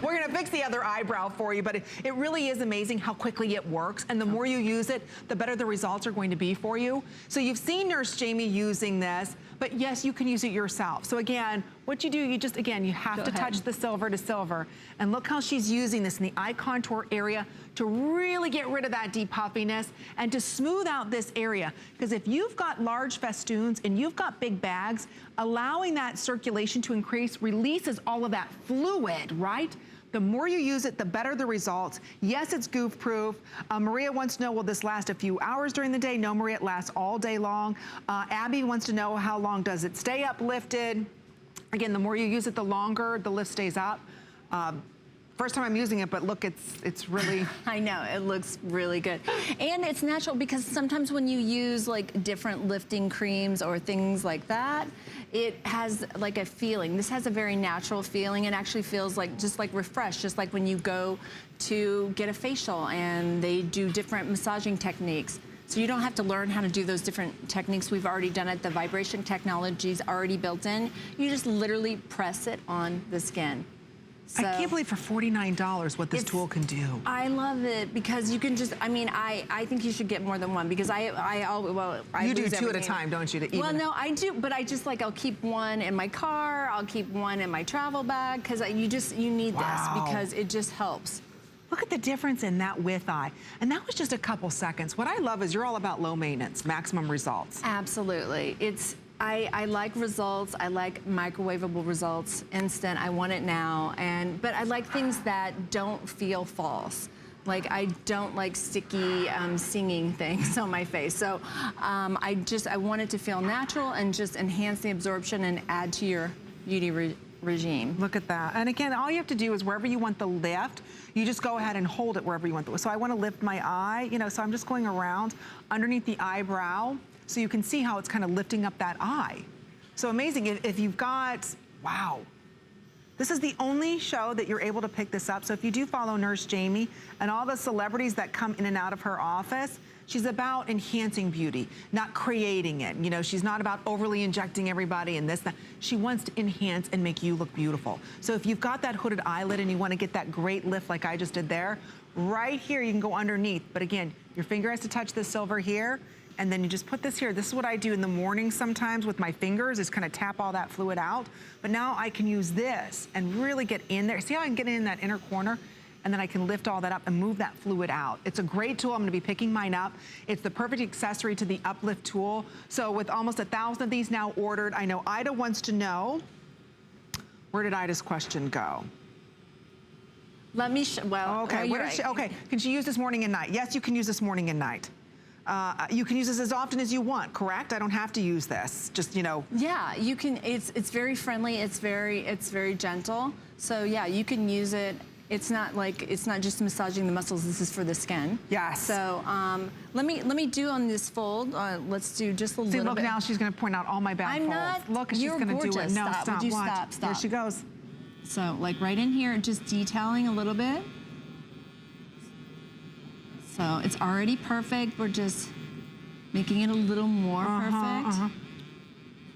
We're gonna fix the other eyebrow for you, but it really is amazing how quickly it works. And the more you use it, the better the results are going to be for you. So you've seen Nurse Jamie using this, but yes, you can use it yourself. So again, what you do, you just, again, you have to touch the silver to silver. And look how she's using this in the eye contour area to really get rid of that deep puffiness and to smooth out this area. Because if you've got large festoons and you've got big bags, allowing that circulation to increase releases all of that fluid, right? The more you use it, the better the results. Yes, it's goof proof. Maria wants to know, will this last a few hours during the day? No, Maria, it lasts all day long. Abby wants to know, how long does it stay uplifted? Again, the more you use it, the longer the lift stays up. First time I'm using it, but look, it's really... I know, it looks really good. And it's natural because sometimes when you use like different lifting creams or things like that, it has like a feeling. This has a very natural feeling and actually feels like just like refreshed, just like when you go to get a facial and they do different massaging techniques. So you don't have to learn how to do those different techniques. We've already done it. The vibration technology is already built in. You just literally press it on the skin. So I can't believe for $49 what this tool can do. I love it because you can just, I mean, I think you should get more than one because I you do lose 2 at a everything. time, don't you? Well, no, I do, but I just like, I'll keep one in my car, I'll keep one in my travel bag because you need this because it just helps. Look at the difference in that with eye. And that was just a couple seconds. What I love is you're all about low maintenance, maximum results. Absolutely. I like results. I like microwavable results, instant. I want it now. But I like things that don't feel false. Like I don't like sticky singing things on my face. So I want it to feel natural and just enhance the absorption and add to your beauty regime. Look at that. And again, all you have to do is wherever you want the lift, you just go ahead and hold it wherever you want the lift. So I want to lift my eye, so I'm just going around underneath the eyebrow. So you can see how it's kind of lifting up that eye. So amazing. If you've got, wow. This is the only show that you're able to pick this up. So if you do follow Nurse Jamie and all the celebrities that come in and out of her office, she's about enhancing beauty, not creating it. You know, she's not about overly injecting everybody and this, that. She wants to enhance and make you look beautiful. So if you've got that hooded eyelid and you want to get that great lift like I just did there, right here you can go underneath. But again, your finger has to touch the silver here, and then you just put this here. This is what I do in the morning sometimes with my fingers, is kind of tap all that fluid out. But now I can use this and really get in there. See how I can get in that inner corner? And then I can lift all that up and move that fluid out. It's a great tool. I'm gonna be picking mine up. It's the perfect accessory to the uplift tool. So with almost 1,000 of these now ordered, I know Ida wants to know, where did Ida's question go? Let me, Okay, you're right. okay, can she use this morning and night? Yes, you can use this morning and night. You can use this as often as you want, correct? I don't have to use this, just, you know. Yeah, you can, it's very friendly, it's very gentle. So yeah, you can use it. It's not just massaging the muscles, this is for the skin. Yes. So let me do on this fold, let's do just a little bit. See, look now, she's gonna point out all my bad folds. I'm not, look, she's you're gonna gorgeous. do it. No, Stop. stop, Would you watch. stop? There she goes. So like right in here, just detailing a little bit. So it's already perfect, we're just making it a little more perfect.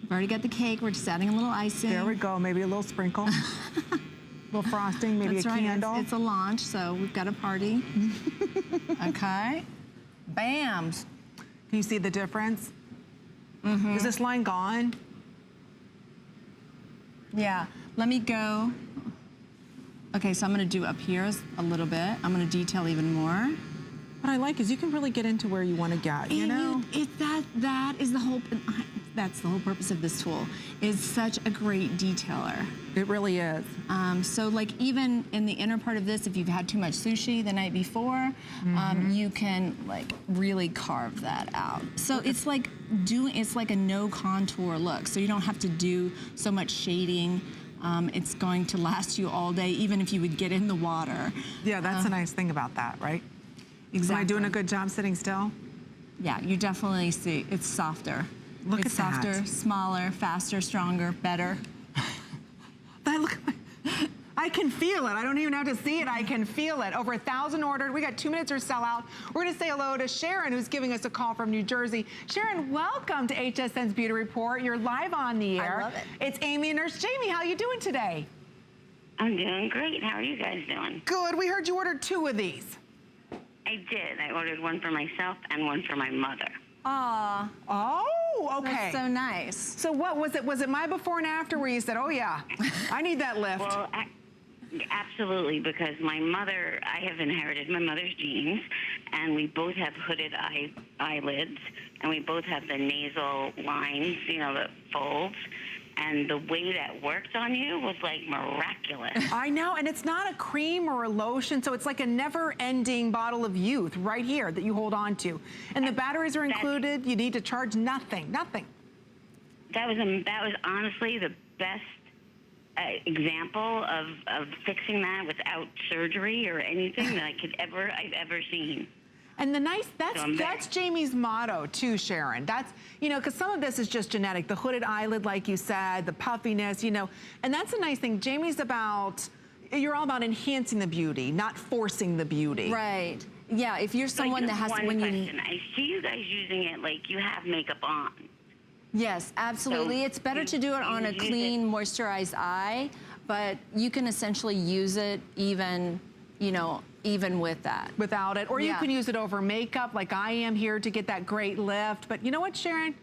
We've already got the cake, we're just adding a little icing. There we go, maybe a little sprinkle. A little frosting, maybe That's a right. candle. It's a launch, so we've got a party. Okay. Bam. Can you see the difference? Is this line gone? Yeah. Let me go. Okay, so I'm gonna do up here a little bit. I'm gonna detail even more. What I like is you can really get into where you want to get, you know? That is the whole, that's the whole purpose of this tool, is such a great detailer. It really is. So like even in the inner part of this, if you've had too much sushi the night before, you can like really carve that out. So it's like a no contour look. So you don't have to do so much shading. It's going to last you all day, even if you would get in the water. Yeah, that's a nice thing about that, right? Exactly. Am I doing a good job sitting still? Yeah, you definitely see it's softer. Look it's at that. softer, smaller, faster, stronger, better. I can feel it. I don't even have to see it. I can feel it. Over 1,000 ordered. We got 2 minutes or sell out. We're going to say hello to Sharon, who's giving us a call from New Jersey. Sharon, welcome to HSN's Beauty Report. You're live on the air. I love it. It's Amy and Nurse Jamie. How you doing today? I'm doing great. How are you guys doing? Good. We heard you ordered 2 of these. I did. I ordered one for myself and one for my mother. Aw, Oh, okay. that's so nice. So what was it? Was it my before and after where you said, oh yeah, I need that lift? Well, absolutely, because my mother, I have inherited my mother's genes, and we both have hooded eyelids, and we both have the nasal lines, you know, the folds. And the way that worked on you was like miraculous. I know, and it's not a cream or a lotion, so it's like a never-ending bottle of youth right here that you hold on to. And the batteries are included. You need to charge nothing, nothing. That was honestly the best example of fixing that without surgery or anything that I've ever seen. And the nice, that's Jamie's motto too, Sharon. That's, you know, because some of this is just genetic. The hooded eyelid, like you said, the puffiness, you know, and that's a nice thing. Jamie's about, you're all about enhancing the beauty, not forcing the beauty. Right. Yeah, if you're someone that has one question. I see you guys using it like you have makeup on. Yes, absolutely. So it's better to do it on a clean, moisturized eye, but you can essentially use it even, you know, even with that. Without it. Or you can use it over makeup like I am here to get that great lift. But you know what, Sharon?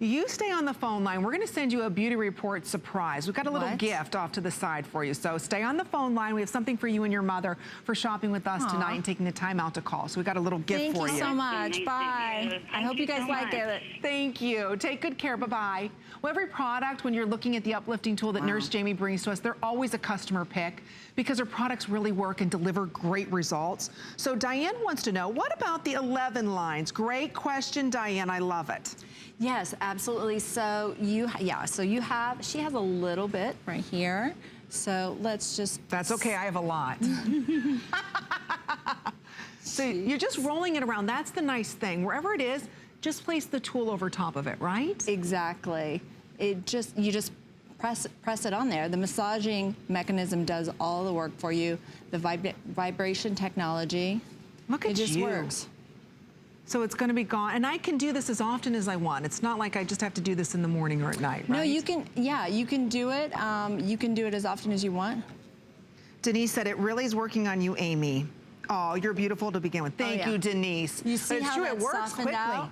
You stay on the phone line. We're going to send you a beauty report surprise. We've got a little gift off to the side for you. So stay on the phone line. We have something for you and your mother for shopping with us tonight and taking the time out to call. So we've got a little gift for you. Thank you so much. Bye. I hope you guys like it. Thank you. Take good care. Bye-bye. Well, every product, when you're looking at the uplifting tool that Nurse Jamie brings to us, they're always a customer pick because her products really work and deliver great results. So Diane wants to know, what about the 11 lines? Great question, Diane. I love it. Yes, absolutely. So she has a little bit right here. So let's just. That's okay, I have a lot. So you're just rolling it around. That's the nice thing. Wherever it is, just place the tool over top of it, right? Exactly. You just press it on there. The massaging mechanism does all the work for you. The vibration technology. Look at you. It just works. So it's going to be gone. And I can do this as often as I want. It's not like I just have to do this in the morning or at night, right? No, you can, yeah, you can do it. You can do it as often as you want. Denise said it really is working on you, Amy. Oh, you're beautiful to begin with. Thank you, Denise. You see but it's how true, that it works softened quickly. out?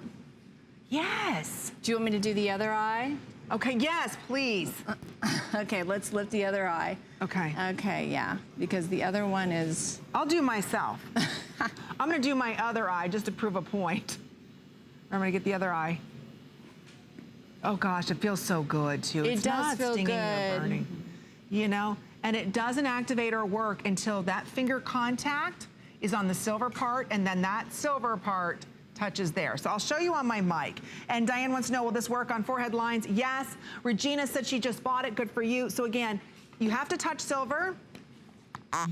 Yes. Do you want me to do the other eye? Okay, yes, please. Okay, let's lift the other eye. Okay. Okay, yeah, because the other one is... I'll do myself. I'm gonna do my other eye just to prove a point. I'm gonna get the other eye. Oh gosh, it feels so good too. It It's does not feel stinging good. or burning, you know? And it doesn't activate or work until that finger contact is on the silver part, and then that silver part touches there. So I'll show you on my mic. And Diane wants to know, will this work on forehead lines? Yes. Regina said she just bought it, good for you. So again, you have to touch silver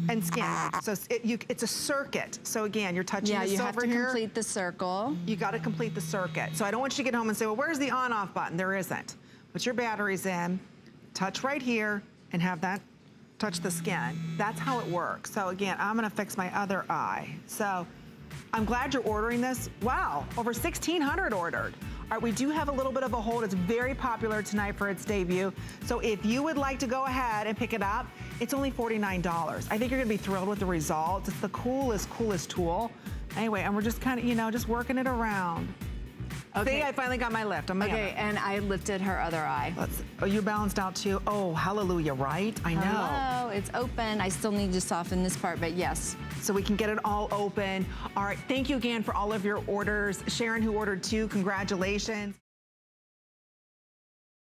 and scan. So it's a circuit. So again, you're touching the silver here. Yeah, you have to complete the circle. You got to complete the circuit. So I don't want you to get home and say, well, where's the on-off button? There isn't. Put your batteries in, touch right here, and have that touch the skin. That's how it works. So again, I'm gonna fix my other eye. So I'm glad you're ordering this. Wow, over 1,600 ordered. All right, we do have a little bit of a hold. It's very popular tonight for its debut. So if you would like to go ahead and pick it up, it's only $49. I think you're gonna be thrilled with the results. It's the coolest tool. Anyway, and we're just kind of, you know, just working it around. Okay. See, I finally got my lift. I'm Okay, and I lifted her other eye. Oh, you balanced out too? Oh, hallelujah, right? I know. Hello, it's open. I still need to soften this part, but yes. So we can get it all open. All right, thank you again for all of your orders. Sharon, who ordered 2, congratulations.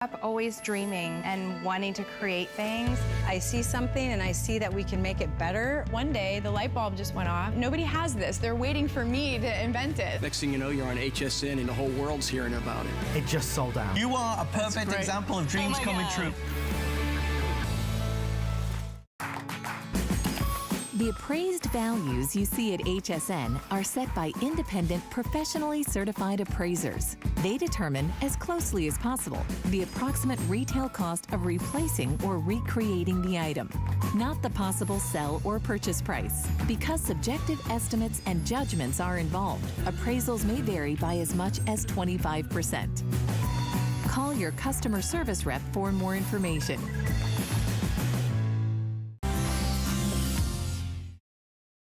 Up always dreaming and wanting to create things. I see something and I see that we can make it better. One day the light bulb just went off. Nobody has this. They're waiting for me to invent it. Next thing you know, you're on HSN and the whole world's hearing about it. It just sold out. You are a perfect example of dreams coming true. The appraised values you see at HSN are set by independent, professionally certified appraisers. They determine, as closely as possible, the approximate retail cost of replacing or recreating the item, not the possible sell or purchase price. Because subjective estimates and judgments are involved, appraisals may vary by as much as 25%. Call your customer service rep for more information.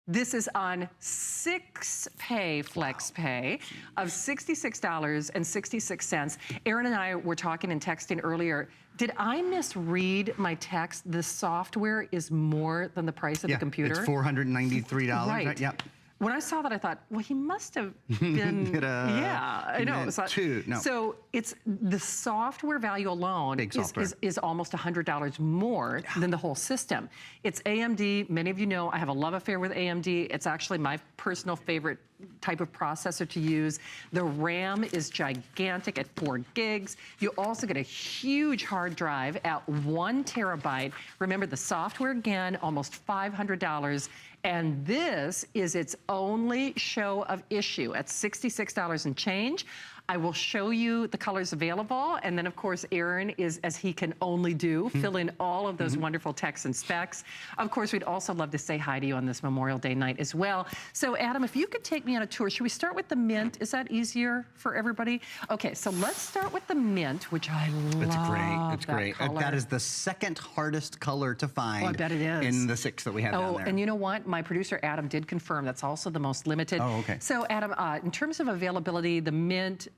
This is on 6-pay flex pay of $66.66. Aaron and I were talking and texting earlier. Did I misread my text? The software is more than the price of the computer? It's $493. Right. Yep. When I saw that, I thought, well, he must have been, yeah, I know. So it's the software value alone is almost $100 more than the whole system. It's AMD. Many of you know I have a love affair with AMD. It's actually my personal favorite type of processor to use. The RAM is gigantic at 4 gigs. You also get a huge hard drive at 1 terabyte. Remember the software again, almost $500. And this is its only show of issue at $66 and change. I will show you the colors available. And then, of course, Aaron is, as he can only do, fill in all of those wonderful texts and specs. Of course, we'd also love to say hi to you on this Memorial Day night as well. So, Adam, if you could take me on a tour. Should we start with the mint? Is that easier for everybody? Okay, so let's start with the mint, which I love. It's great. It's great. Color. That is the second hardest color to find. Oh, I bet it is. In the 6 that we have down there. And you know what? My producer, Adam, did confirm that's also the most limited. Oh, okay. So, Adam, in terms of availability, the mint,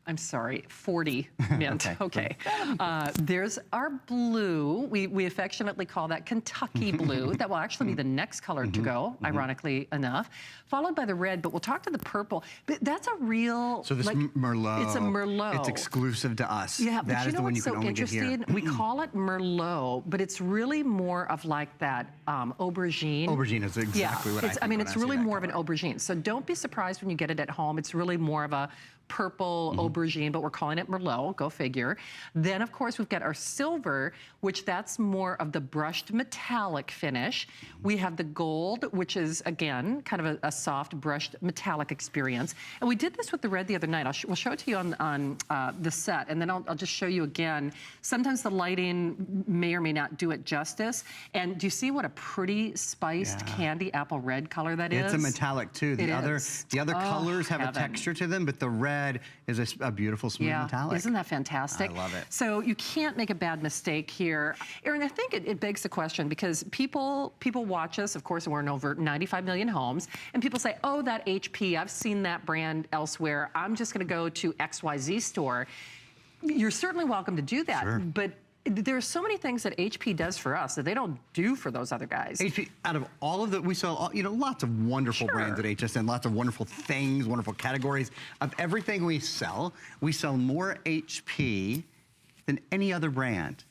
I'm sorry, 40 mint. Okay. There's our blue. We affectionately call that Kentucky blue. That will actually be the next color to go, ironically enough, followed by the red, but we'll talk to the purple. But that's a real, so this Merlot. It's a Merlot. It's exclusive to us. Yeah, but that you is know the one what's you can so only get here. interesting? We call it Merlot, but it's really more of like that aubergine. Aubergine is exactly what I think. I mean, it's really more of an aubergine. So don't be surprised when you get it at home. It's really more of a purple aubergine aubergine, but we're calling it Merlot, go figure. Then, of course, we've got our silver, which that's more of the brushed metallic finish. We have the gold, which is, again, kind of a soft brushed metallic experience. And we did this with the red the other night. We'll show it to you on the set, and then I'll just show you again. Sometimes the lighting may or may not do it justice. And do you see what a pretty spiced candy apple red color that is? It's a metallic too. The other colors have a texture to them, but the red is a beautiful smooth metallic. Isn't that fantastic? I love it. So you can't make a bad mistake here. Erin, I think it begs the question, because people watch us, of course, we're in over 95 million homes, and people say, oh, that HP, I've seen that brand elsewhere. I'm just gonna go to XYZ store. You're certainly welcome to do that, but there are so many things that HP does for us that they don't do for those other guys. HP, out of all of the, we sell, lots of wonderful brands at HSN, lots of wonderful things, wonderful categories. Of everything we sell more HP than any other brand.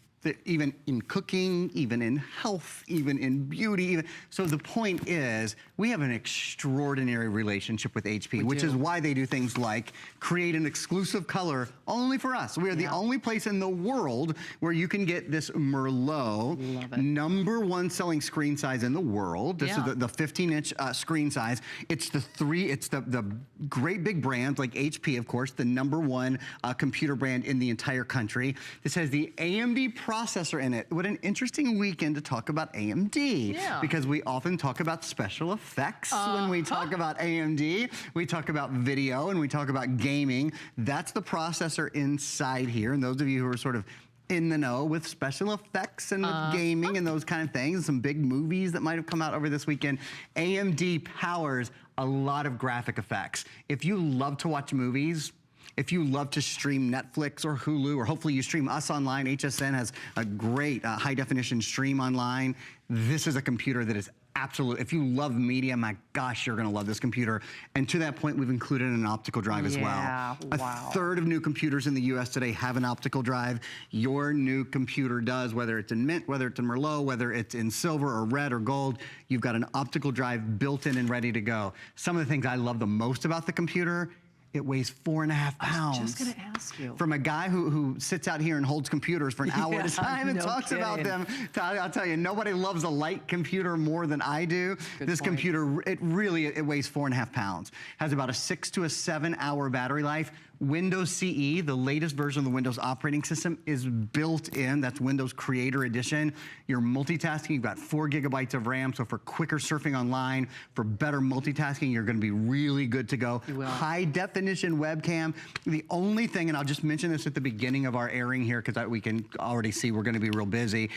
Even in cooking, even in health, even in beauty. So the point is, we have an extraordinary relationship with HP, which is why they do things like create an exclusive color only for us. We are the only place in the world where you can get this Merlot, #1 selling screen size in the world. This is the 15-inch screen size. It's the great big brands like HP, of course, the #1 computer brand in the entire country. This has the AMD processor in it. What an interesting weekend to talk about AMD, because we often talk about special effects when we talk about AMD. We talk about video and we talk about gaming. That's the processor inside here. And those of you who are sort of in the know with special effects and with gaming and those kind of things, some big movies that might have come out over this weekend, AMD powers a lot of graphic effects. If you love to watch movies, if you love to stream Netflix or Hulu, or hopefully you stream us online, HSN has a great high definition stream online. This is a computer that is absolute. If you love media, my gosh, you're gonna love this computer. And to that point, we've included an optical drive as well. A third of new computers in the US today have an optical drive. Your new computer does, whether it's in mint, whether it's in Merlot, whether it's in silver or red or gold, you've got an optical drive built in and ready to go. Some of the things I love the most about the computer, it weighs 4.5 pounds. I was just gonna ask you. From a guy who sits out here and holds computers for an hour at a time and talks about them. I'll tell you, nobody loves a light computer more than I do. This computer, it weighs 4.5 pounds. Has about a 6 to 7 hour battery life. Windows CE, the latest version of the Windows operating system, is built in. That's Windows Creator Edition. You're multitasking, you've got 4 gigabytes of RAM, so for quicker surfing online, for better multitasking, you're gonna be really good to go. High definition webcam. The only thing, and I'll just mention this at the beginning of our airing here, because we can already see we're gonna be real busy.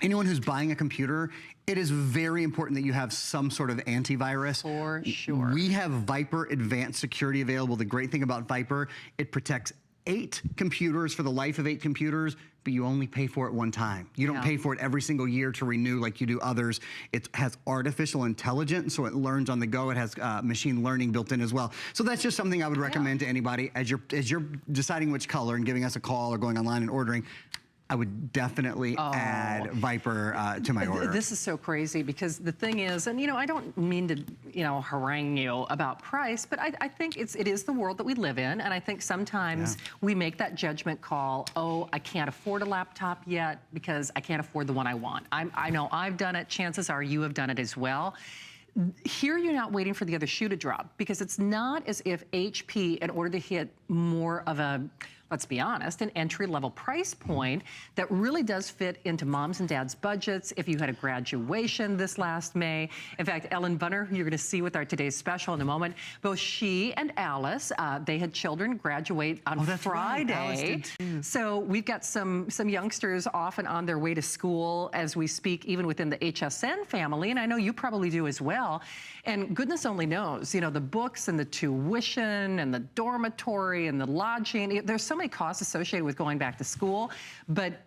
Anyone who's buying a computer, it is very important that you have some sort of antivirus. For sure. We have Viper Advanced Security available. The great thing about Viper, it protects 8 computers for the life of 8 computers, but you only pay for it one time. You don't pay for it every single year to renew like you do others. It has artificial intelligence, so it learns on the go. It has machine learning built in as well. So that's just something I would recommend to anybody as you're deciding which color and giving us a call or going online and ordering. I would definitely add Viper to my order. This is so crazy, because the thing is, and I don't mean to, harangue you about price, but I think it is the world that we live in, and I think sometimes we make that judgment call, oh, I can't afford a laptop yet because I can't afford the one I want. I know I've done it, chances are you have done it as well. Here you're not waiting for the other shoe to drop, because it's not as if HP, in order to hit more of a, let's be honest, an entry-level price point that really does fit into moms and dads' budgets. If you had a graduation this last May, in fact, Ellen Bunner, who you're going to see with our today's special in a moment, both she and Alice, they had children graduate on Friday. Right. Alice did too. So we've got some youngsters off and on their way to school as we speak, even within the HSN family, and I know you probably do as well. And goodness only knows, the books and the tuition and the dormitory and the lodging, there's so many costs associated with going back to school, but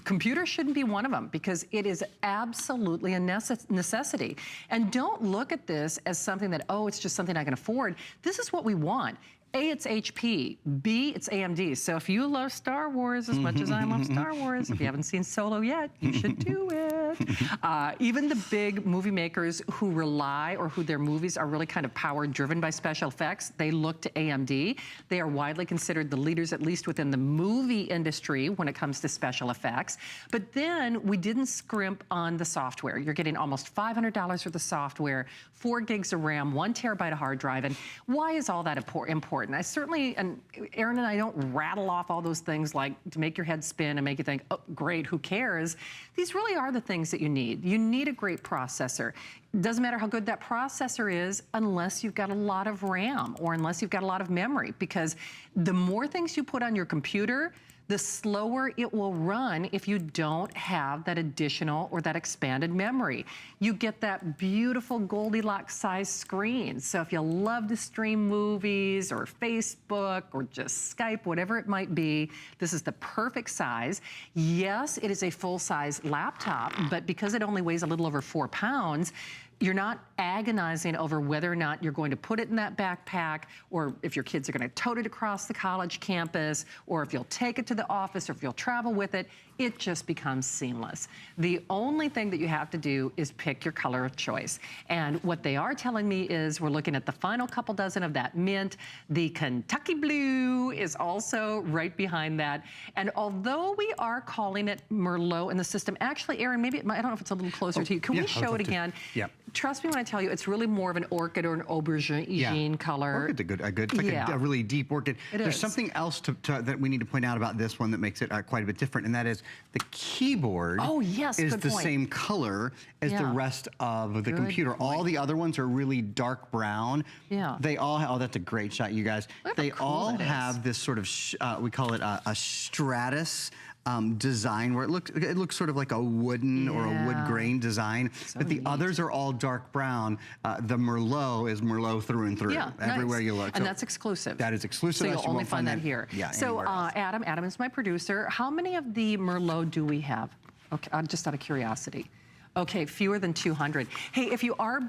computers shouldn't be one of them, because it is absolutely a necessity. And don't look at this as something that, oh, it's just something I can afford. This is what we want. A, it's HP. B, it's AMD. So if you love Star Wars as much as I love Star Wars, if you haven't seen Solo yet, you should do it. it. Even the big movie makers who rely or who their movies are really kind of power-driven by special effects, they look to AMD. They are widely considered the leaders, at least within the movie industry, when it comes to special effects. But then we didn't scrimp on the software. You're getting almost $500 worth of software, 4 gigs of RAM, 1 terabyte of hard drive. And why is all that important? I certainly, and Erin and I don't rattle off all those things like to make your head spin and make you think, oh, great, who cares? These really are the things that you need. You need a great processor. Doesn't matter how good that processor is unless you've got a lot of RAM or unless you've got a lot of memory, because the more things you put on your computer, the slower it will run if you don't have that additional or that expanded memory. You get that beautiful Goldilocks size screen. So if you love to stream movies or Facebook or just Skype, whatever it might be, this is the perfect size. Yes, it is a full-size laptop, but because it only weighs a little over 4 pounds, you're not agonizing over whether or not you're going to put it in that backpack, or if your kids are going to tote it across the college campus, or if you'll take it to the office, or if you'll travel with it. It just becomes seamless. The only thing that you have to do is pick your color of choice. And what they are telling me is we're looking at the final couple dozen of that mint. The Kentucky Blue is also right behind that. And although we are calling it Merlot in the system, actually, Erin, maybe I don't know if it's a little closer to you. Can we show it again? Yeah. Trust me when I tell you, it's really more of an orchid or an aubergine color. Orchid's it's like a really deep orchid. There's something else that we need to point out about this one that makes it quite a bit different, and that is the keyboard is the same color as the rest of the computer. All the other ones are really dark brown. Yeah. They all have, oh, that's a great shot, you guys. They all have this sort of, we call it a stratus design, where it looks sort of like a wooden or a wood grain design, but the others are all dark brown. The Merlot is Merlot through and through, everywhere you look. And that's exclusive. That is exclusive. So you'll only find that here. Yeah, so Adam is my producer. How many of the Merlot do we have? Okay, just out of curiosity. Okay, fewer than 200. Hey, if you are...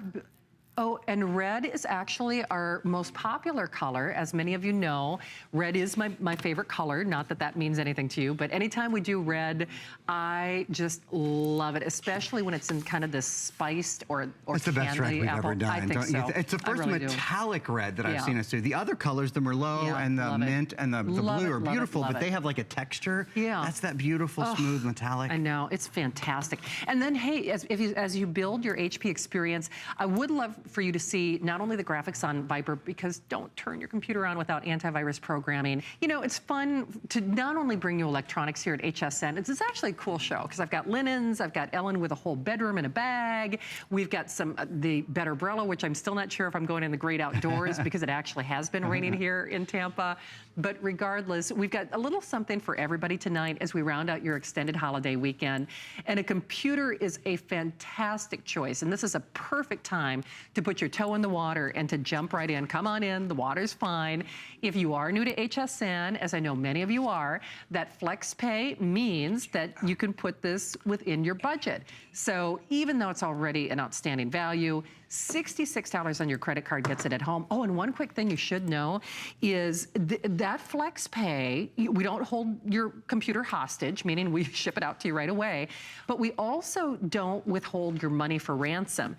Oh, and red is actually our most popular color, as many of you know. Red is my favorite color, not that that means anything to you, but anytime we do red, I just love it, especially when it's in kind of this spiced or it's the best red we've apple. ever done. I think so. It's the first metallic red that I've seen us do. The other colors, the Merlot and the mint and the blue are beautiful, but they have like a texture. Yeah. That's that beautiful, smooth metallic. I know, it's fantastic. And then, hey, as you build your HP experience, I would love for you to see not only the graphics on Viper, because don't turn your computer on without antivirus programming. You know, it's fun to not only bring you electronics here at HSN, it's actually a cool show, because I've got linens, I've got Ellen with a whole bedroom in a bag, we've got some, the Better Brello, which I'm still not sure if I'm going in the great outdoors because it actually has been raining here in Tampa. But regardless, we've got a little something for everybody tonight as we round out your extended holiday weekend. And a computer is a fantastic choice. And this is a perfect time to put your toe in the water and to jump right in. Come on in, the water's fine. If you are new to HSN, as I know many of you are, that flex pay means that you can put this within your budget. So even though it's already an outstanding value, $66 on your credit card gets it at home. Oh, and one quick thing you should know is that flex pay, we don't hold your computer hostage, meaning we ship it out to you right away, but we also don't withhold your money for ransom.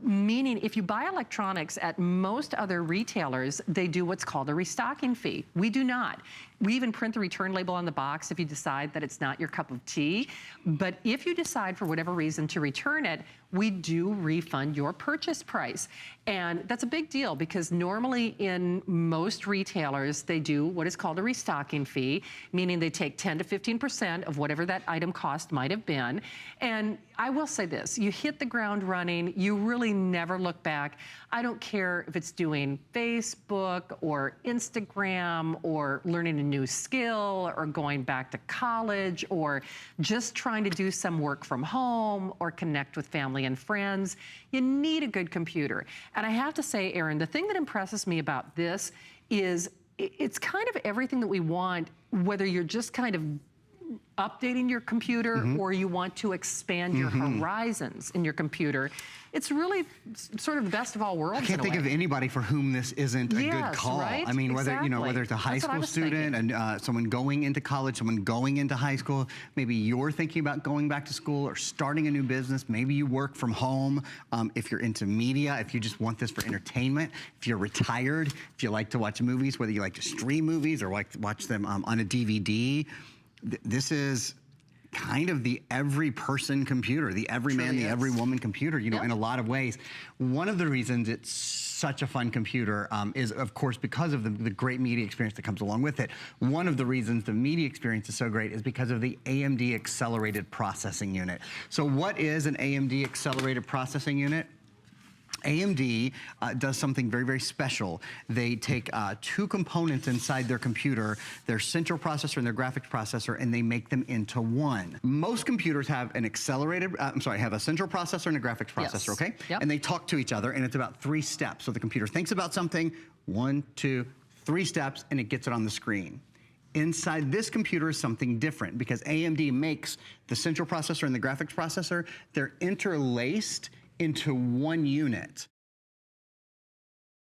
Meaning, if you buy electronics at most other retailers, they do what's called a restocking fee. We do not. We even print the return label on the box if you decide that it's not your cup of tea. But if you decide for whatever reason to return it, we do refund your purchase price. And that's a big deal, because normally in most retailers, they do what is called a restocking fee, meaning they take 10 to 15% of whatever that item cost might have been. And I will say this, you hit the ground running, you really never look back. I don't care if it's doing Facebook or Instagram or learning a new skill or going back to college or just trying to do some work from home or connect with family and friends. You need a good computer. And I have to say, Erin, the thing that impresses me about this is it's kind of everything that we want, whether you're just kind of updating your computer or you want to expand your horizons in your computer, it's really sort of the best of all worlds. I can't think of anybody for whom this isn't a good call. Right? I mean, whether whether it's a high school student and someone going into college, someone going into high school, maybe you're thinking about going back to school or starting a new business. Maybe you work from home. If you're into media, if you just want this for entertainment, if you're retired, if you like to watch movies, whether you like to stream movies or like to watch them on a DVD, this is kind of the every person computer, the every man, the every woman computer, you know, in a lot of ways. One of the reasons it's such a fun computer is, of course, because of the great media experience that comes along with it. One of the reasons the media experience is so great is because of the AMD Accelerated Processing Unit. So what is an AMD Accelerated Processing Unit? AMD does something very, very special. They take two components inside their computer, their central processor and their graphics processor, and they make them into one. Most computers have an have a central processor and a graphics processor, okay? Yep. And they talk to each other, and it's about 3 steps. So the computer thinks about something, 1, 2, 3 steps, and it gets it on the screen. Inside this computer is something different because AMD makes the central processor and the graphics processor, they're interlaced into one unit.